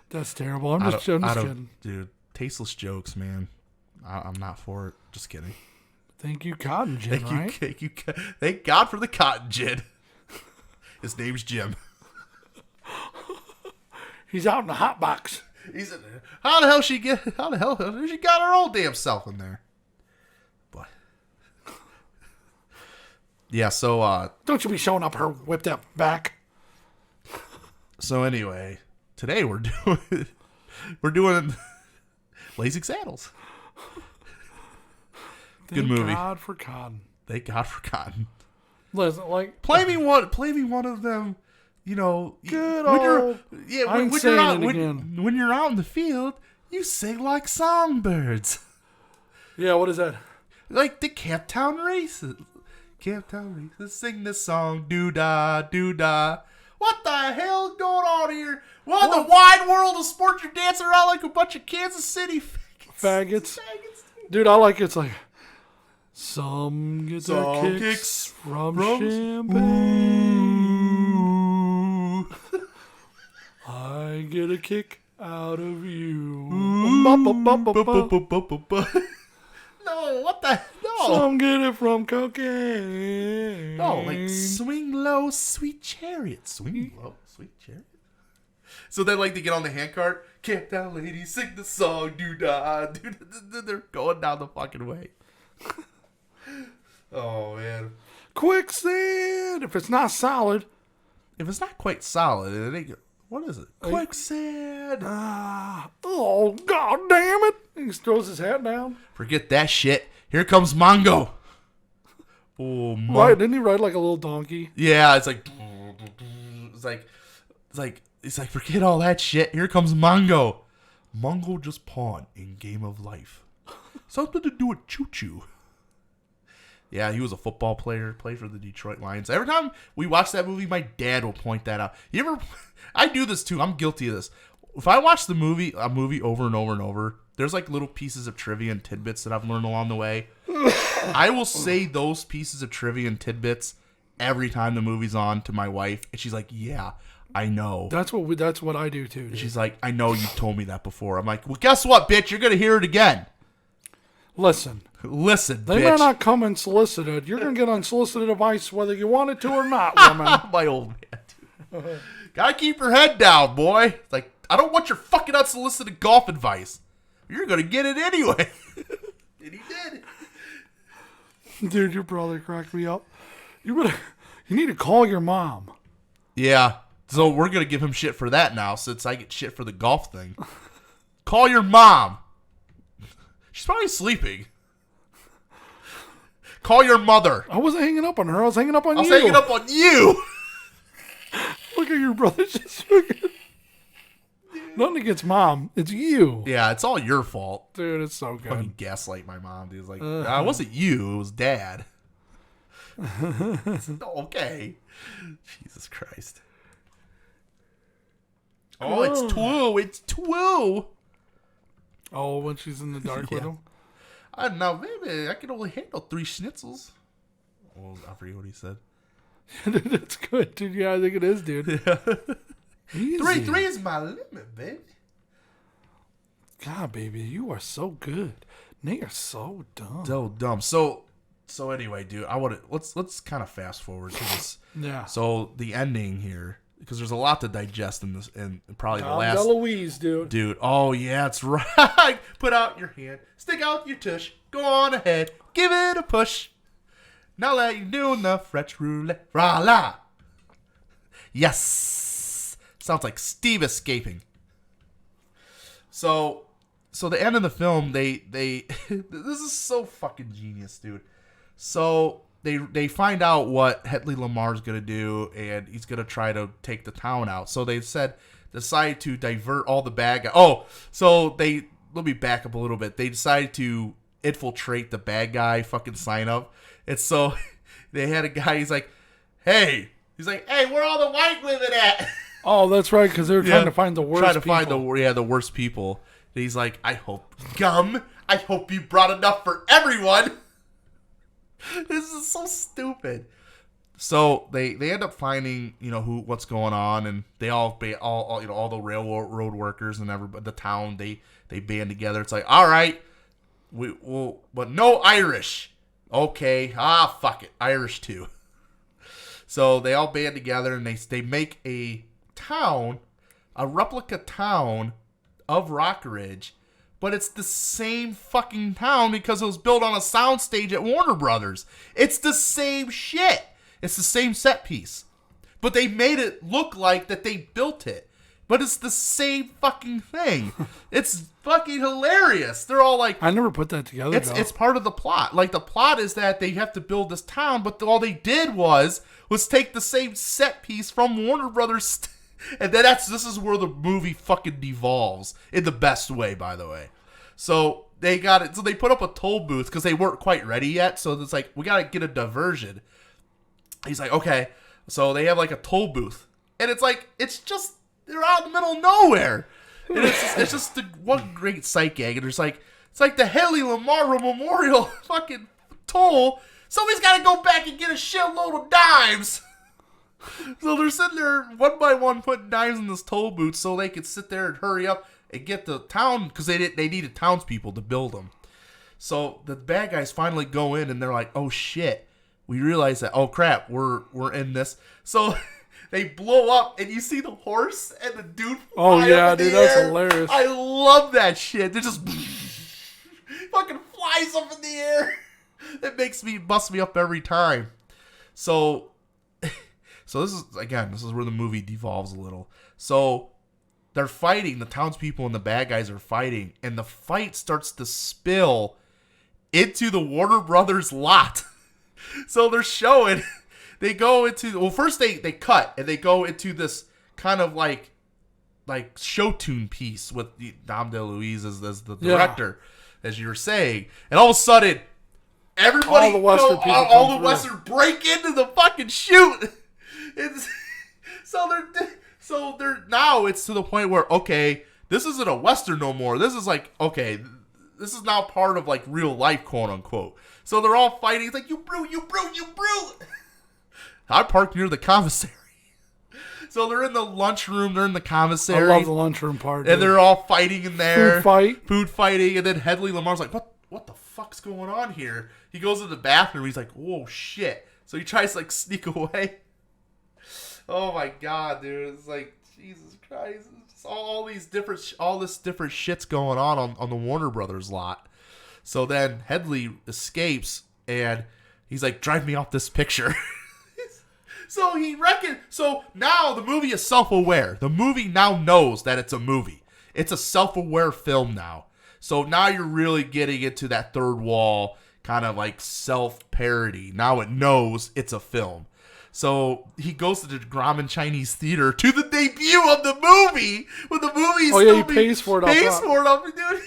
That's terrible. I'm just kidding. Dude, tasteless jokes, man. I'm not for it. Just kidding. Thank you, Cotton Gin, right? Thank God for the Cotton Gin. His name's Jim. He's out in the hot box. He's in there. How the hell she got her old damn self in there? But yeah, so don't you be showing up her whipped up back. So anyway, today we're doing Blazing Saddles. Good movie. Thank God for Cotton. Thank God for Cotton. Listen, like play me one of them. You know, good when old. when you're out in the field, you sing like songbirds. Yeah, what is that? Like the Cape Town Races. Cape Town Races sing this song, doo da doo da. What the hell going on here? What in the wide world of sports you're dancing around like a bunch of Kansas City faggots? Dude, I like it's like some get their kicks from champagne. I get a kick out of you. No, what the no? Some get it from cocaine. No, like swing low, sweet chariot. Swing low, sweet chariot. So they like to get on the handcart. Camp down, ladies, sing the song, doo da. They're going down the fucking way. Oh man, quicksand. If it's not solid, if it's not quite solid, it ain't. What is it? Quicksand. Oh, God damn it. He throws his hat down. Forget that shit. Here comes Mongo. Oh, Right, didn't he ride like a little donkey? Yeah, it's like forget all that shit. Here comes Mongo. Mongo just pawned in Game of Life. Something to do with choo-choo. Yeah, he was a football player, played for the Detroit Lions. Every time we watch that movie, my dad will point that out. I do this too. I'm guilty of this. If I watch a movie over and over and over, there's like little pieces of trivia and tidbits that I've learned along the way. I will say those pieces of trivia and tidbits every time the movie's on to my wife, and she's like, "Yeah, I know." That's what I do too. Dude. She's like, "I know you told me that before." I'm like, "Well, guess what, bitch? You're gonna hear it again." Listen, they bitch. May not come unsolicited. You're gonna get unsolicited advice whether you want it to or not, woman. My old man, dude. Gotta keep your head down, boy. Like, I don't want your fucking unsolicited golf advice. You're gonna get it anyway. And he did. Dude, your brother cracked me up. You need to call your mom. Yeah. So we're gonna give him shit for that now, since I get shit for the golf thing. Call your mom. She's probably sleeping. Call your mother. I wasn't hanging up on her. I was hanging up on you. I was hanging up on you. Look at your brother just fucking... Nothing against mom. It's you. Yeah, it's all your fault. Dude, it's so good. Fucking gaslight my mom, dude. It's like, it wasn't you. It was dad. Okay. Jesus Christ. Oh, it's Twoo. It's Twoo. Oh, when she's in the dark with him? I don't know. Maybe I can only handle 3 schnitzels. Oh, I forget what he said. That's good, dude. Yeah, I think it is, dude. Yeah. 3 is my limit, baby. God, baby, you are so good. They are so dumb. So dumb. So anyway, dude, let's kind of fast forward to this. Yeah. So the ending here, because there's a lot to digest in this, and probably the last. Louise, dude. Dude, oh yeah, it's right. Put out your hand, stick out your tush, go on ahead, give it a push. Now that you're doing the French roulette, rah la. Yes, sounds like Steve escaping. So the end of the film, they this is so fucking genius, dude. So they find out what Hedley Lamar's gonna do, and he's gonna try to take the town out. So they decide to divert all the bad guys. Oh, so let me back up a little bit. They decided to infiltrate the bad guy fucking sign up. And so they had a guy. He's like, hey, where all the white women at? Oh, that's right, because they were trying to find the worst people. Find the worst people. And he's like, I hope you brought enough for everyone. This is so stupid. So they end up finding, what's going on, and they all the railroad workers and everybody, the town, they band together. It's like, all right, we will, but no Irish. Okay, fuck it, Irish too. So they all band together and they make a town, a replica town of Rockridge, but it's the same fucking town because it was built on a soundstage at Warner Brothers. It's the same shit. It's the same set piece. But they made it look like that they built it. But it's the same fucking thing. It's fucking hilarious. They're all like... I never put that together, It's part of the plot. Like, the plot is that they have to build this town, but all they did was take the same set piece from Warner Brothers... And then this is where the movie fucking devolves in the best way, by the way. So they got it. So they put up a toll booth because they weren't quite ready yet. So it's like, we got to get a diversion. He's like, okay. So they have like a toll booth. And it's like, they're out in the middle of nowhere. And it's just the one great sight gag. And it's like the Haley Lamar Memorial fucking toll. Somebody's got to go back and get a shitload of dimes. So they're sitting there one by one putting dimes in this toll booth so they could sit there and hurry up and get the town, because they needed townspeople to build them. So the bad guys finally go in and they're like, oh shit, we realize that, oh crap, we're in this. So they blow up and you see the horse and the dude fly up in the that's air. hilarious. I love that shit. They just fucking flies up in the air. It busts me up every time. So this is where the movie devolves a little. So they're fighting, the townspeople and the bad guys are fighting, and the fight starts to spill into the Warner Brothers lot. So they're showing, they go into, well, first they cut, and they go into this kind of like show tune piece with Dom DeLuise as the director, as you were saying. And all of a sudden, everybody, all the Western break into the fucking shoot. So they're now it's to the point where, okay, this isn't a Western no more. This is like, okay, this is now part of like real life, quote unquote. So they're all fighting. It's like, you brute. I parked near the commissary. So they're in the lunchroom. They're in the commissary. I love the lunchroom part. And they're all fighting in there. Food fighting. And then Hedley Lamar's like, what the fuck's going on here? He goes to the bathroom. He's like, whoa, shit. So he tries to like sneak away. Oh my god, dude! It's like, Jesus Christ! It's all this different shit's going on the Warner Brothers lot. So then Hedley escapes, and he's like, "Drive me off this picture." So now the movie is self-aware. The movie now knows that it's a movie. It's a self-aware film now. So now you're really getting into that third wall kind of like self-parody. Now it knows it's a film. So he goes to the Grauman Chinese Theater to the debut of the movie. When the movie he pays for it up, dude.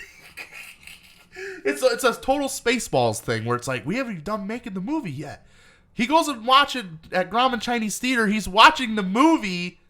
It's a total Spaceballs thing where it's like, we haven't done making the movie yet. He goes and watches at Grauman Chinese Theater. He's watching the movie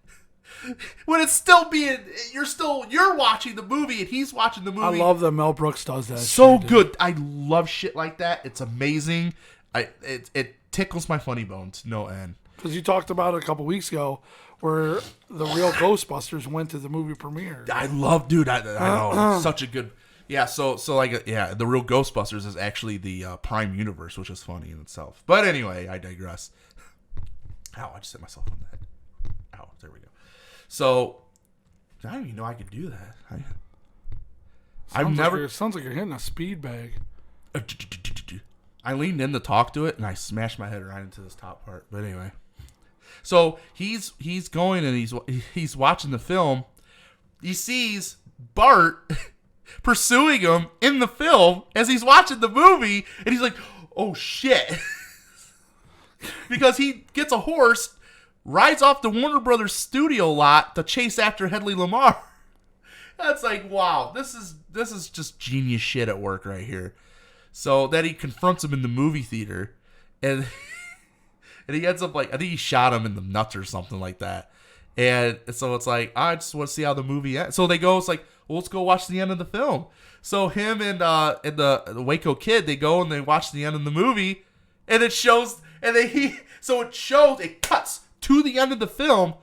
when it's still being. You're watching the movie and he's watching the movie. I love that Mel Brooks does that. So good. I love shit like that. It's amazing. It tickles my funny bones, no end. Because you talked about it a couple weeks ago where the real Ghostbusters went to the movie premiere. I love, dude, I know. Such a good... Yeah, so the real Ghostbusters is actually the Prime Universe, which is funny in itself. But anyway, I digress. Ow, I just hit myself on the head. Ow, there we go. So, I didn't even know I could do that. Sounds like you're hitting a speed bag. I leaned in to talk to it, and I smashed my head right into this top part. But anyway, so he's going and he's watching the film. He sees Bart pursuing him in the film as he's watching the movie, and he's like, "Oh shit!" Because he gets a horse, rides off the Warner Brothers studio lot to chase after Hedley Lamar. That's like, wow, this is just genius shit at work right here. So then he confronts him in the movie theater, and he ends up like, I think he shot him in the nuts or something like that. And so it's like, I just want to see how the movie ends. So they go, it's like, well, let's go watch the end of the film. So him and the Waco Kid, they go and they watch the end of the movie, And it shows, it cuts to the end of the film.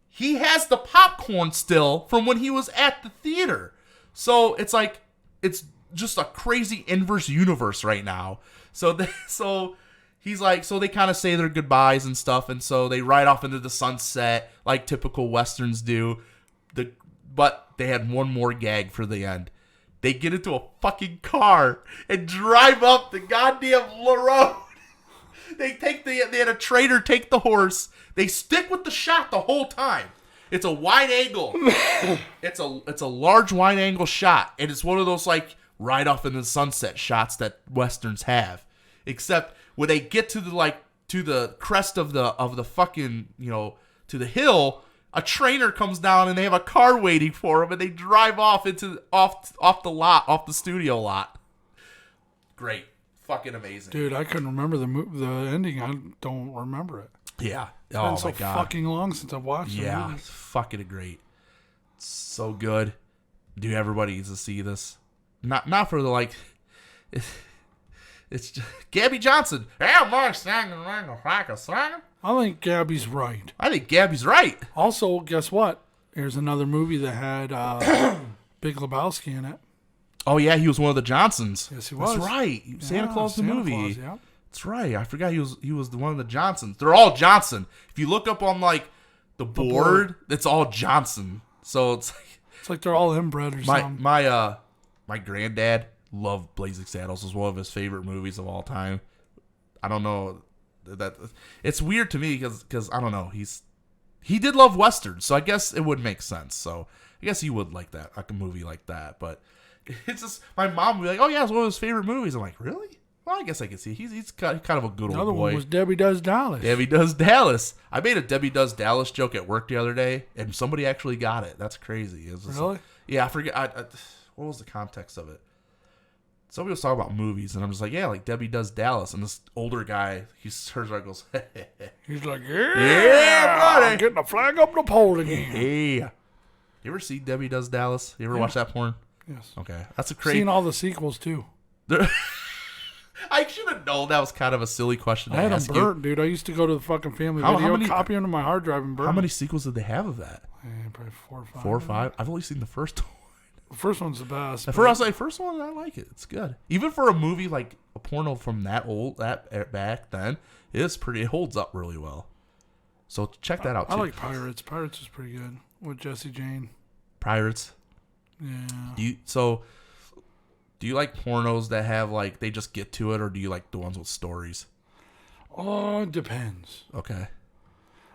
He has the popcorn still from when he was at the theater. So it's like, it's just a crazy inverse universe right now. So he's like, so they kind of say their goodbyes and stuff. And so they ride off into the sunset like typical Westerns do. But they had one more gag for the end. They get into a fucking car and drive up the goddamn road. They had a trader take the horse. They stick with the shot the whole time. It's a wide angle. It's a large wide angle shot, and it's one of those like ride off into the sunset shots that Westerns have. Except when they get to the crest of the fucking, to the hill, a trainer comes down and they have a car waiting for them, and they drive off off the studio lot. Great. Fucking amazing. Dude, I couldn't remember the ending. I don't remember it. Yeah. It's been so fucking long since I've watched it. Yeah. It's fucking great. It's so good. Dude, everybody needs to see this. Not for the it's just Gabby Johnson. I think Gabby's right. I think Gabby's right. Also, guess what? Here's another movie that had Big Lebowski in it. Oh, yeah, he was one of the Johnsons. Yes, he was. That's right. Santa Claus the movie. Claus, yeah. That's right. I forgot he was one of the Johnsons. They're all Johnson. If you look up on the board, it's all Johnson. So it's like they're all inbred or something. My granddad loved Blazing Saddles. It was one of his favorite movies of all time. I don't know that it's weird to me because I don't know, he did love westerns, so I guess it would make sense. So I guess he would like that, like a movie like that. But it's just my mom would be like, "Oh yeah, it's one of his favorite movies." I'm like, "Really?" Well, I guess I can see he's kind of a good old boy. Another one was Debbie Does Dallas. Debbie Does Dallas. I made a Debbie Does Dallas joke at work the other day, and somebody actually got it. That's crazy. Really? Yeah, I forget. What was the context of it? Somebody was talking about movies, and I'm just like, yeah, like Debbie Does Dallas. And this older guy, he turns around and goes, he's like, yeah, buddy. I'm getting a flag up the pole again. Hey. You ever see Debbie Does Dallas? You ever watch that porn? Yes. Okay. That's a crazy. Seen all the sequels, too. I should have known that was kind of a silly question to ask. I had them burnt, dude. I used to go to the fucking family video, copy them to my hard drive and burn them. How many sequels did they have of that? Probably 4 or 5. 4 or 5? I've only seen the first one. The first one's the best. The first one, I like it. It's good. Even for a movie like a porno from that back then, it holds up really well. So check that out too. I like Pirates. Pirates was pretty good with Jesse Jane. Pirates? Yeah. Do you like pornos that have like they just get to it, or do you like the ones with stories? Oh, it depends. Okay.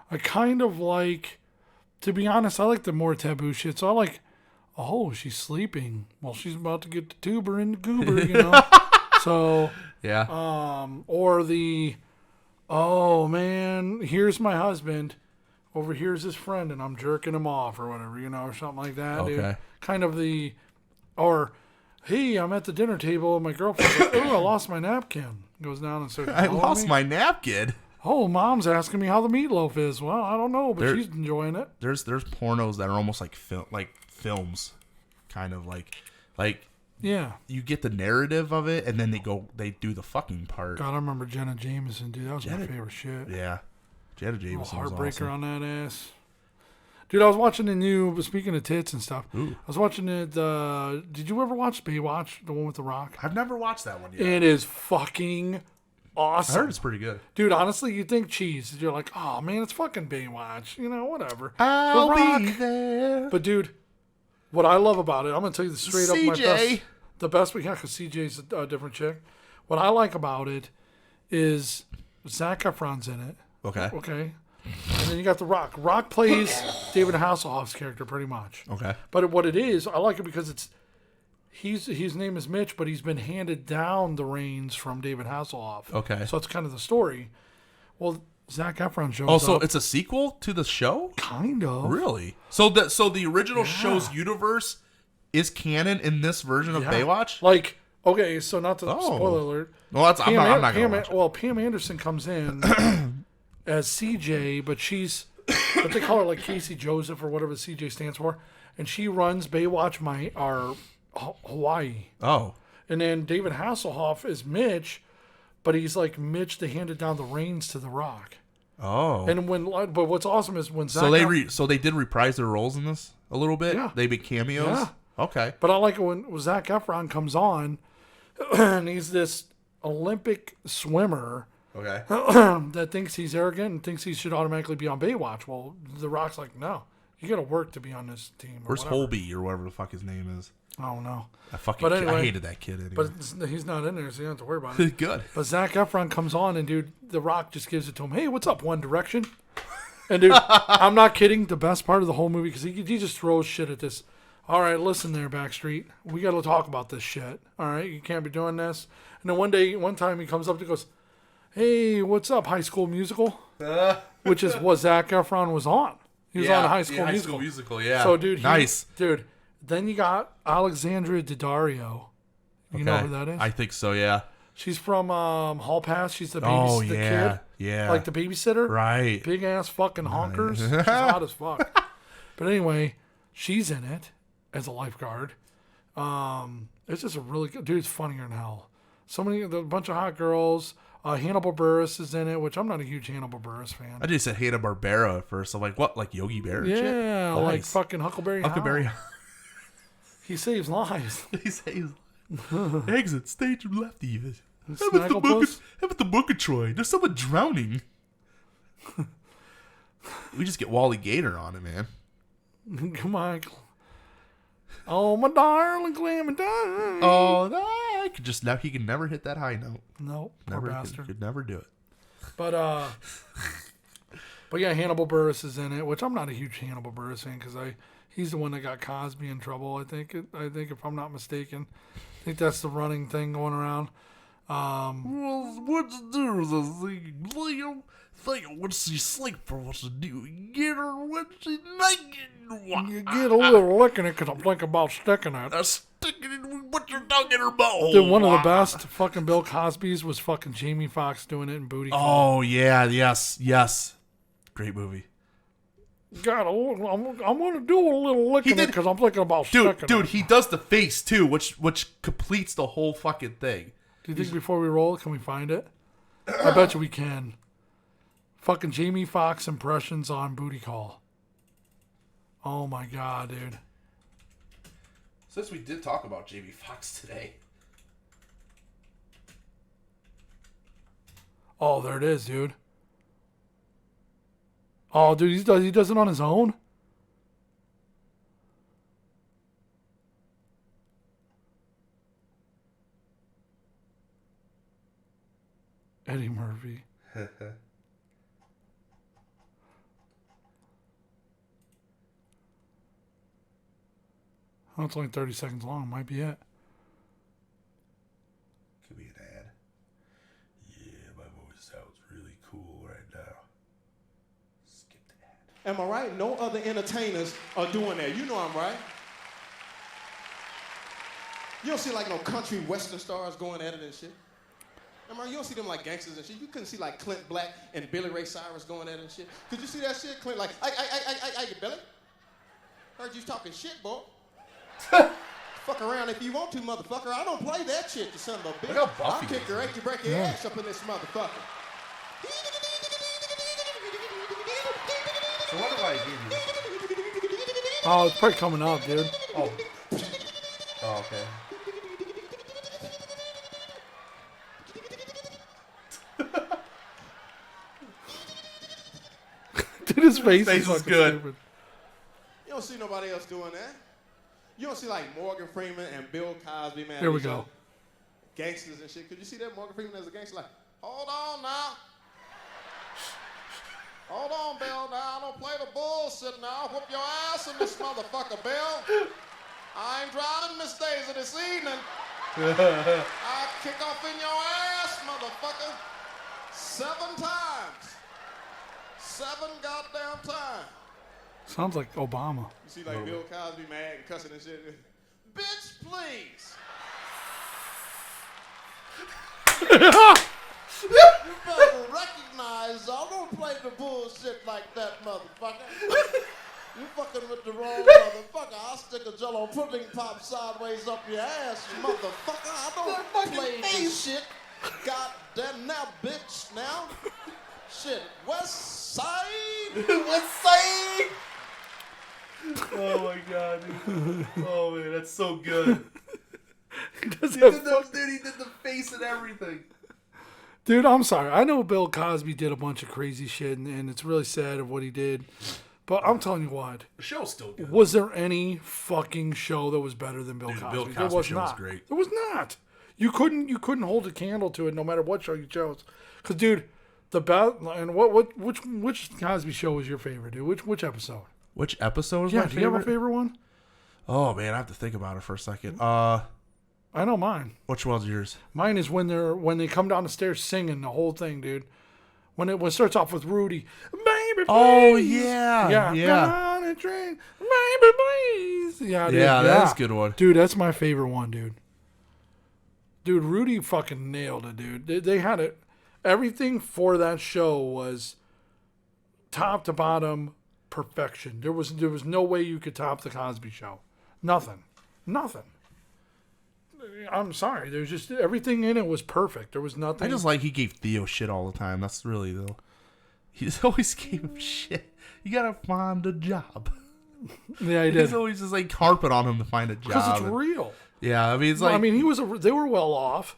I kind of like, to be honest, I like the more taboo shit. So I like, oh, she's sleeping. Well, she's about to get the tuber in the goober, So, yeah. Or oh man, here's my husband. Over here's his friend, and I'm jerking him off or whatever, or something like that. Okay. Dude. Kind of or, hey, I'm at the dinner table, and my girlfriend's like, oh, I lost my napkin. Goes down and starts I lost my napkin. Oh, mom's asking me how the meatloaf is. Well, I don't know, but she's enjoying it. There's pornos that are almost like films, kind of like yeah. You get the narrative of it, and then they do the fucking part. God, I remember Jenna Jameson, dude. That was my favorite shit. Yeah, Jenna Jameson. Heartbreaker was awesome. on that ass. Dude, I was watching the new. Speaking of tits and stuff, Ooh. I was watching it. Did you ever watch Baywatch, the one with The Rock? I've never watched that one yet. It is fucking awesome. I heard it's pretty good. Dude, honestly, you think cheese. You're like, oh man, it's fucking Baywatch. Whatever. I'll be there. But dude, what I love about it, I'm gonna tell you the straight up CJ. the best we got, because CJ's a different chick. What I like about it is Zac Efron's in it. Okay. Okay. And then you got The Rock. Rock plays David Hasselhoff's character pretty much. Okay. But what it is, I like it because his name is Mitch, but he's been handed down the reins from David Hasselhoff. Okay. So it's kind of the story. Well, Zac Efron shows Oh, so up. it's a sequel to the show? Kind of. Really? So the original show's universe is canon in this version of Baywatch? Like, okay, so not to spoiler alert. Well, I'm not going to watch it. Well, Pam Anderson comes in as CJ, but they call her like Casey Joseph or whatever CJ stands for, and she runs Baywatch Hawaii. Oh. And then David Hasselhoff is Mitch, but he's like Mitch that handed down the reins to The Rock. Oh. And but what's awesome is when Zac so they did reprise their roles in this a little bit. Yeah. They made cameos. Yeah. Okay. But I like it when Zac Efron comes on, and he's this Olympic swimmer. Okay. That thinks he's arrogant and thinks he should automatically be on Baywatch. Well, The Rock's like, no, you got to work to be on this team. Where's Holby or whatever the fuck his name is? I don't know. I hated that kid anyway. But he's not in there, so you don't have to worry about it. Good. But Zac Efron comes on, and dude, The Rock just gives it to him. Hey, what's up, One Direction? And dude, I'm not kidding. The best part of the whole movie, because he just throws shit at this. All right, listen there, Backstreet. We got to talk about this shit. All right, you can't be doing this. And then one time he comes up and goes, hey, what's up, High School Musical? Which is what Zac Efron was on. He was on High School Musical. High School Musical, yeah. So, dude, nice. Dude, then you got Alexandra Daddario. You know who that is? I think so, yeah. She's from Hall Pass. She's the the kid. Yeah. Like the babysitter. Right. Big ass fucking honkers. She's hot as fuck. But anyway, she's in it as a lifeguard. It's just a really good dude. It's funnier than hell. A bunch of hot girls. Hannibal Buress is in it, which I'm not a huge Hannibal Buress fan. I just said Hanna-Barbera at first. I'm like, what? Like Yogi Bear and shit? Yeah, Nice. like fucking Huckleberry Hound. He saves lives. He saves exit stage left even. How Snagglepuss? about the Murgatroyd? There's someone drowning. We just get Wally Gator on it, man. Come on. Oh, my darling Clementine. Oh, no. He can never hit that high note. Nope. Never Poor bastard. could never do it. But yeah, Hannibal Buress is in it, which I'm not a huge Hannibal Buress fan because he's the one that got Cosby in trouble. I think if I'm not mistaken, I think that's the running thing going around. Well, what's to do with the thing? What's she sleep for? What's to do? Get her when she's naked. You get a little licking it because I'm thinking about sticking it. Sticking it. Put your tongue in her butthole. Dude, one of the best fucking Bill Cosby's was fucking Jamie Foxx doing it in Booty Call. Oh yeah, yes, great movie. God, I'm gonna do a little licking it because I'm thinking about sticking it. Dude, he does the face too, which completes the whole fucking thing. Do you think before we roll, can we find it? I bet you we can. Fucking Jamie Foxx impressions on Booty Call. Oh my god, dude. Since we did talk about Jamie Foxx today. Oh, there it is, dude. Oh, dude, he does it on his own? Eddie Murphy. Oh, it's only 30 seconds long. Might be it. Could be an ad. Yeah, my voice sounds really cool right now. Skip the ad. Am I right? No other entertainers are doing that. You know I'm right. You don't see like no country western stars going at it and shit. Am I right? You don't see them like gangsters and shit. You couldn't see like Clint Black and Billy Ray Cyrus going at it and shit. Could you see that shit? Clint like, I, Billy. Heard you talking shit, boy. Fuck around if you want to, motherfucker. I don't play that shit, you son of a bitch. Look how I'll Buffy kick your achy break your ass up in this motherfucker. So what do I give you? Oh, it's probably coming up, dude. Oh, okay. Dude, his face is fucking good. stupid. You don't see nobody else doing that. You don't see like Morgan Freeman and Bill Cosby, man. Here we these go. Gangsters and shit. Could you see that Morgan Freeman as a gangster? Like, hold on now. Hold on, Bill. Now, don't play the bullshit now. Whoop your ass in this motherfucker, Bill. I ain't driving Miss Daisy this evening. I'll kick off in your ass, motherfucker. 7 times. 7 goddamn times. Sounds like Obama. You see like Bill Cosby mad and cussing and shit. Bitch, please. You better recognize I don't play the bullshit like that, motherfucker. You fucking with the wrong motherfucker. I'll stick a Jell-O pudding pop sideways up your ass, motherfucker. I don't play this shit. Goddamn now, bitch, now. Shit, West Side. What's saying? Oh my god, dude. Oh man, that's so good. He did the face and everything. Dude, I'm sorry. I know Bill Cosby did a bunch of crazy shit, and it's really sad of what he did. But I'm telling you what. The show's still good. Was there any fucking show that was better than Bill Cosby? Bill Cosby there was show not. was great. There was not. You couldn't hold a candle to it no matter what show you chose. Because, dude, the best and which Cosby show was your favorite, dude? Which episode? Which episode was Yeah, my do favorite? you have a favorite one? Oh man, I have to think about it for a second. I know mine. Which one's yours? Mine is when they come down the stairs singing the whole thing, dude. When it starts off with Rudy, baby, please. Oh yeah, On a train, baby, please. Yeah, dude, that's a good one, dude. That's my favorite one, dude. Dude, Rudy fucking nailed it, dude. They had it. Everything for that show was top to bottom perfection. There was no way you could top the Cosby Show. Nothing. I'm sorry. There's just everything in it was perfect. There was nothing. I just like he gave Theo shit all the time. That's really though. He just always gave him shit. You gotta find a job. Yeah, he did. He's always just like harping on him to find a job. Because it's real. Yeah, I mean it's like they were well off.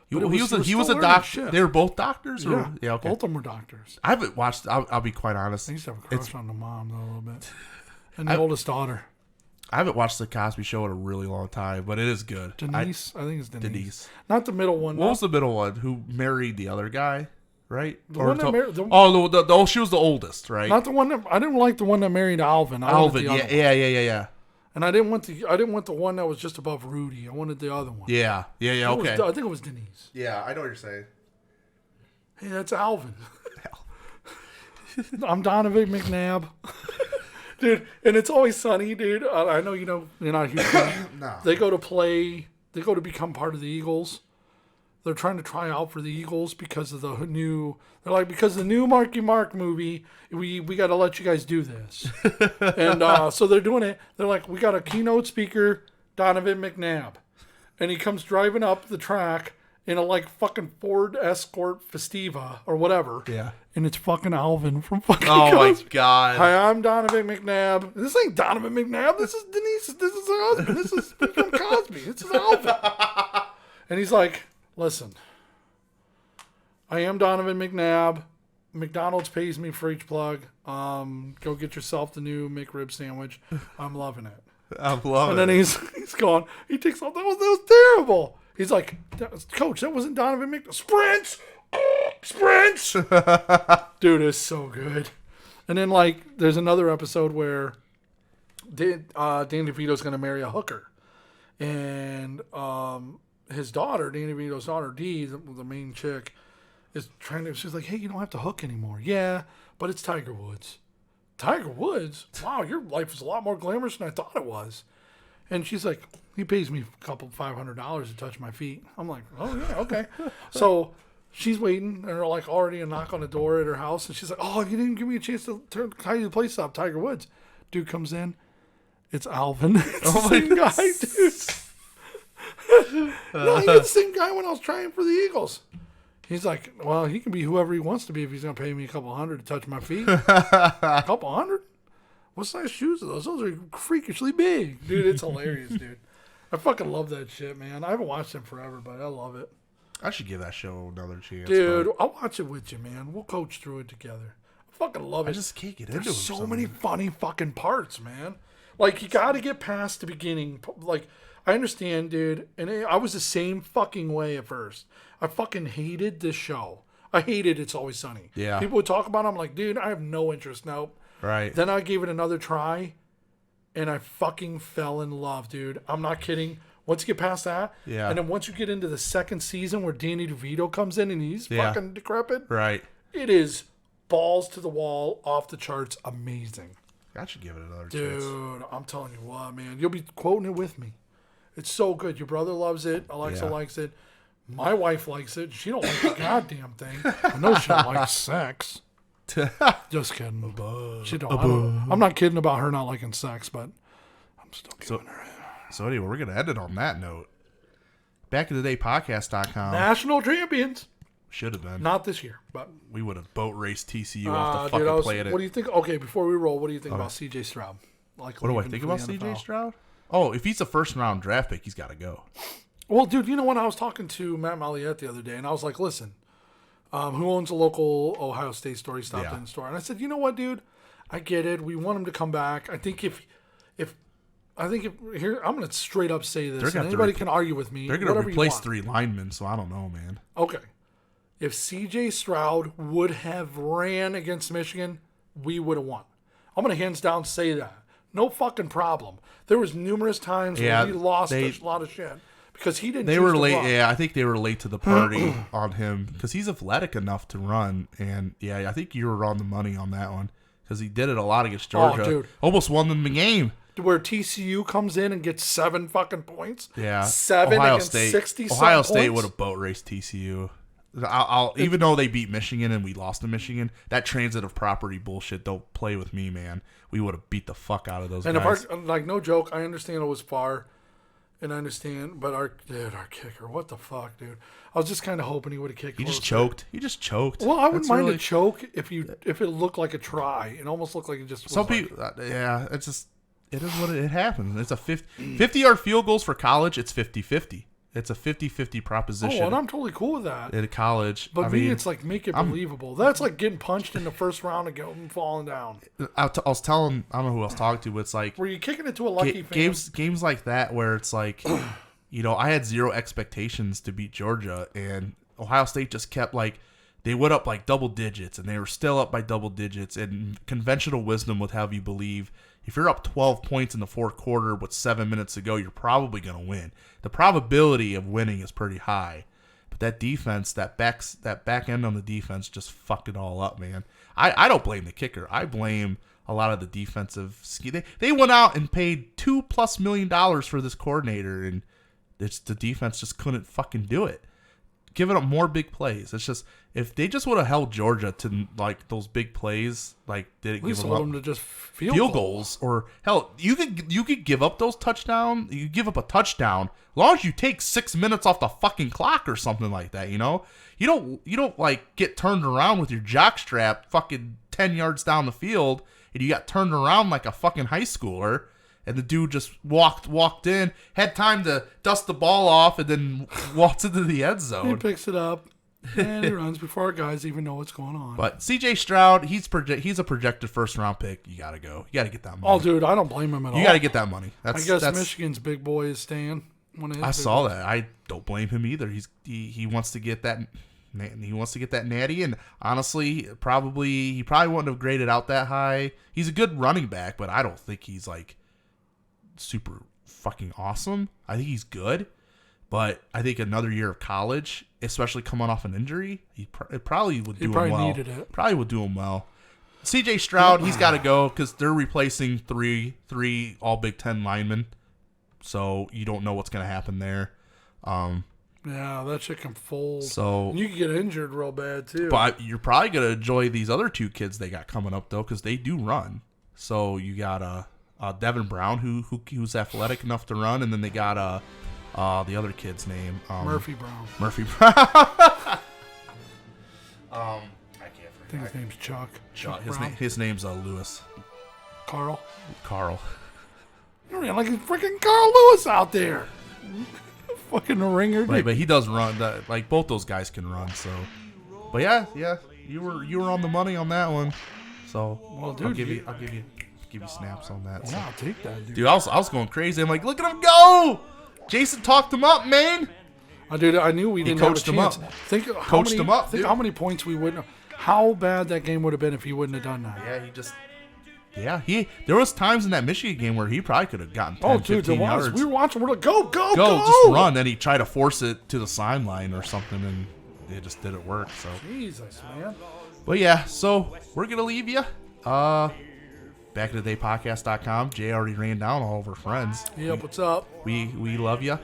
he was a doctor. They were both doctors. Or? Yeah, okay. Both of them were doctors. I haven't watched. I'll be quite honest. I used to have a crush on the mom though a little bit, and the oldest daughter. I haven't watched the Cosby Show in a really long time, but it is good. Denise, I think it's Denise. Denise. Not the middle one. What was the middle one? Who married the other guy? Right? The one that married. She was the oldest, right? Not the one that I didn't like. The one that married Alvin. Alvin. Yeah. And I didn't want the one that was just above Rudy. I wanted the other one. Yeah. Okay. I think it was Denise. Yeah, I know what you're saying. Hey, that's Alvin. I'm Donovan McNabb. Dude, and it's always sunny, dude. I know you're not a huge fan. No. They go to become part of the Eagles. They're trying to try out for the Eagles because of the new Marky Mark movie, we got to let you guys do this. And so they're doing it. They're like, we got a keynote speaker, Donovan McNabb. And he comes driving up the track in a like fucking Ford Escort Festiva or whatever. Yeah. And it's fucking Alvin from fucking Oh Cosby. my god. Hi, I'm Donovan McNabb. This ain't Donovan McNabb. This is Denise. This is her husband. This is from Cosby. This is Alvin. And he's like, listen, I am Donovan McNabb. McDonald's pays me for each plug. Go get yourself the new McRib sandwich. I'm loving it. I'm loving it. And then he's gone. He takes off. That was terrible. He's like, Coach, that wasn't Donovan McNabb. Sprints! Sprints! Dude, it's so good. And then, like, there's another episode where Dan DeVito's going to marry a hooker. And his daughter, Danny DeVito's daughter, Dee, the main chick, she's like, hey, you don't have to hook anymore. Yeah, but it's Tiger Woods. Tiger Woods? Wow, your life is a lot more glamorous than I thought it was. And she's like, he pays me $500 to touch my feet. I'm like, oh, yeah, okay. So she's waiting, and they're like already a knock on the door at her house. And she's like, oh, you didn't give me a chance to tidy the place up. Tiger Woods. Dude comes in. It's Alvin. It's the same guy, dude. No, he was the same guy when I was trying for the Eagles. He's like, well, he can be whoever he wants to be if he's going to pay me $200 to touch my feet. $200? What size shoes are those? Those are freakishly big. Dude, it's hilarious, dude. I fucking love that shit, man. I haven't watched it forever, but I love it. I should give that show another chance. Dude, I'll watch it with you, man. We'll coach through it together. I fucking love it. I just can't get into it. There's so many funny fucking parts, man. Like, you got to get past the beginning. Like, I understand, dude. And I was the same fucking way at first. I fucking hated this show. I hated It's Always Sunny. Yeah. People would talk about it. I'm like, dude, I have no interest. Nope. Right. Then I gave it another try, and I fucking fell in love, dude. I'm not kidding. Once you get past that, yeah. And then once you get into the second season where Danny DeVito comes in and he's fucking decrepit, right? It is balls to the wall, off the charts, amazing. I should give it another chance. Dude, I'm telling you what, man. You'll be quoting it with me. It's so good. Your brother loves it. Alexa likes it. My wife likes it. She don't like the goddamn thing. I know she likes sex. Just kidding. She don't. I'm not kidding about her not liking sex, but I'm still giving her it. So anyway, we're gonna end it on that note. back in the day podcast.com. National champions. Should have been. Not this year, but We would have boat raced TCU off the fucking planet. What do you think? Okay, before we roll, what do you think about CJ Stroud? Like, What do I think about CJ Stroud? Oh, if he's a first round draft pick, he's got to go. Well, dude, you know what? I was talking to Matt Malliette the other day, and I was like, listen, who owns a local Ohio State store? He stopped in the store. And I said, you know what, dude? I get it. We want him to come back. I think if here, I'm going to straight up say this, and anybody can argue with me. They're going to replace 3 linemen, so I don't know, man. Okay. If CJ Stroud would have ran against Michigan, we would have won. I'm going to hands down say that. No fucking problem. There was numerous times where he lost a lot of shit because he didn't. They were late. Yeah, I think they were late to the party on him because he's athletic enough to run. And yeah, I think you were on the money on that one because he did it a lot against Georgia. Oh, dude. Almost won them the game. Where TCU comes in and gets 7 fucking points. Yeah, 7 Ohio against State. 60 Ohio State points. would have boat raced TCU. Even though they beat Michigan and we lost to Michigan, that transitive property bullshit. Don't play with me, man. We would have beat the fuck out of those guys. And like, no joke, I understand it was far, and I understand, but our kicker, what the fuck, dude? I was just kind of hoping he would have kicked. He just choked. Well, I wouldn't mind a choke if it looked like a try. It almost looked like it just. Some people, it's just. It is what it happens. It's a 50-yard field goals for college. It's 50-50. It's a 50-50 proposition. Oh, and I'm totally cool with that. At college. But it's like, make it believable. That's like getting punched in the first round and falling down. I was telling, I don't know who I was talking to, but it's like. Were you kicking it to a lucky fan? Games like that where it's like, I had zero expectations to beat Georgia, and Ohio State just kept like, they went up like double digits, and they were still up by double digits, and conventional wisdom would have you believe if you're up 12 points in the fourth quarter with 7 minutes to go, you're probably going to win. The probability of winning is pretty high. But that defense, that back end on the defense just fucked it all up, man. I don't blame the kicker. I blame a lot of the defensive scheme. They went out and paid $2+ million for this coordinator, and the defense just couldn't fucking do it. Giving up more big plays. It's just, if they just would have held Georgia to like those big plays, like did it give them to just field goals, or hell, you could give up those touchdowns. You give up a touchdown as long as you take 6 minutes off the fucking clock or something like that. You don't like get turned around with your jockstrap fucking 10 yards down the field, and you got turned around like a fucking high schooler. And the dude just walked in, had time to dust the ball off, and then walks into the end zone. He picks it up, and he runs before our guys even know what's going on. But CJ Stroud, he's a projected first-round pick. You got to go. You got to get that money. Oh, dude, I don't blame him at all. You got to get that money. I guess Michigan's big boy is Stan. I saw that. I don't blame him either. He wants to get that. He wants to get that natty, and honestly, he probably wouldn't have graded out that high. He's a good running back, but I don't think he's like super fucking awesome. I think he's good, but I think another year of college, especially coming off an injury, it probably would do him well. He probably needed it. Probably would do him well. CJ Stroud, he's got to go because they're replacing three all Big Ten linemen, so you don't know what's going to happen there. Yeah, that shit can fold. So and you can get injured real bad too. But you're probably going to enjoy these other 2 kids they got coming up though, because they do run. So you got Devin Brown, who's athletic enough to run, and then they got the other kid's name, Murphy Brown. I can't forget. I think his name's Chuck. His name's Lewis. Carl. You ran like it's freaking Carl Lewis out there. Fucking ringer. But he does run. Like both those guys can run. So, but yeah, you were on the money on that one. So well, dude, I'll give you snaps on that. Yeah, so. I'll take that, dude. Dude, I was going crazy. I'm like, look at him go! Jason talked him up, man. Dude, I knew we didn't have a chance. Think how many points we wouldn't. How bad that game would have been if he wouldn't have done that. There was times in that Michigan game where he probably could have gotten 10, 15 yards. We were watching. We're like, go, just run. Then he tried to force it to the sideline or something, and it just didn't work. So Jesus, man. But yeah, so we're gonna leave you. Backinthedaypodcast.com. Jay already ran down all of our friends. Yep, what's up? We love you.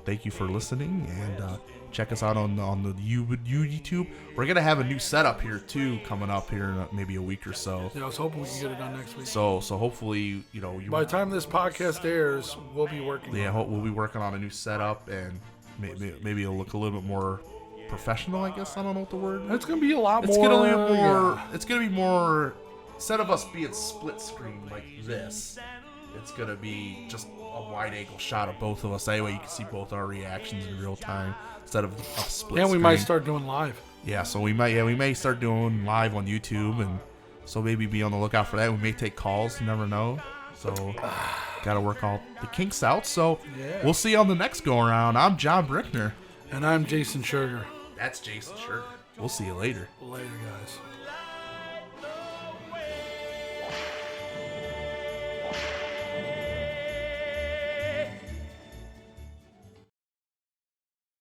Thank you for listening, and check us out on the YouTube. We're gonna have a new setup here too coming up here in maybe a week or so. Yeah, I was hoping we can get it done next week. So hopefully by the time this podcast airs, we'll be working. Yeah, we'll be working on a new setup, and maybe it'll look a little bit more professional, I guess. I don't know what the word. It's gonna be a lot It's more. gonna be more. Yeah. It's gonna be more. Instead of us being split screen like this, it's gonna be just a wide angle shot of both of us. That way you can see both our reactions in real time instead of a split. And we screen. might start doing live. Yeah, so we may start doing live on YouTube, and so maybe be on the lookout for that. We may take calls. You never know. So gotta work all the kinks out. So we'll see you on the next go around. I'm John Brickner. And I'm Jason Sugar. That's Jason Sugar. We'll see you later. Later, guys.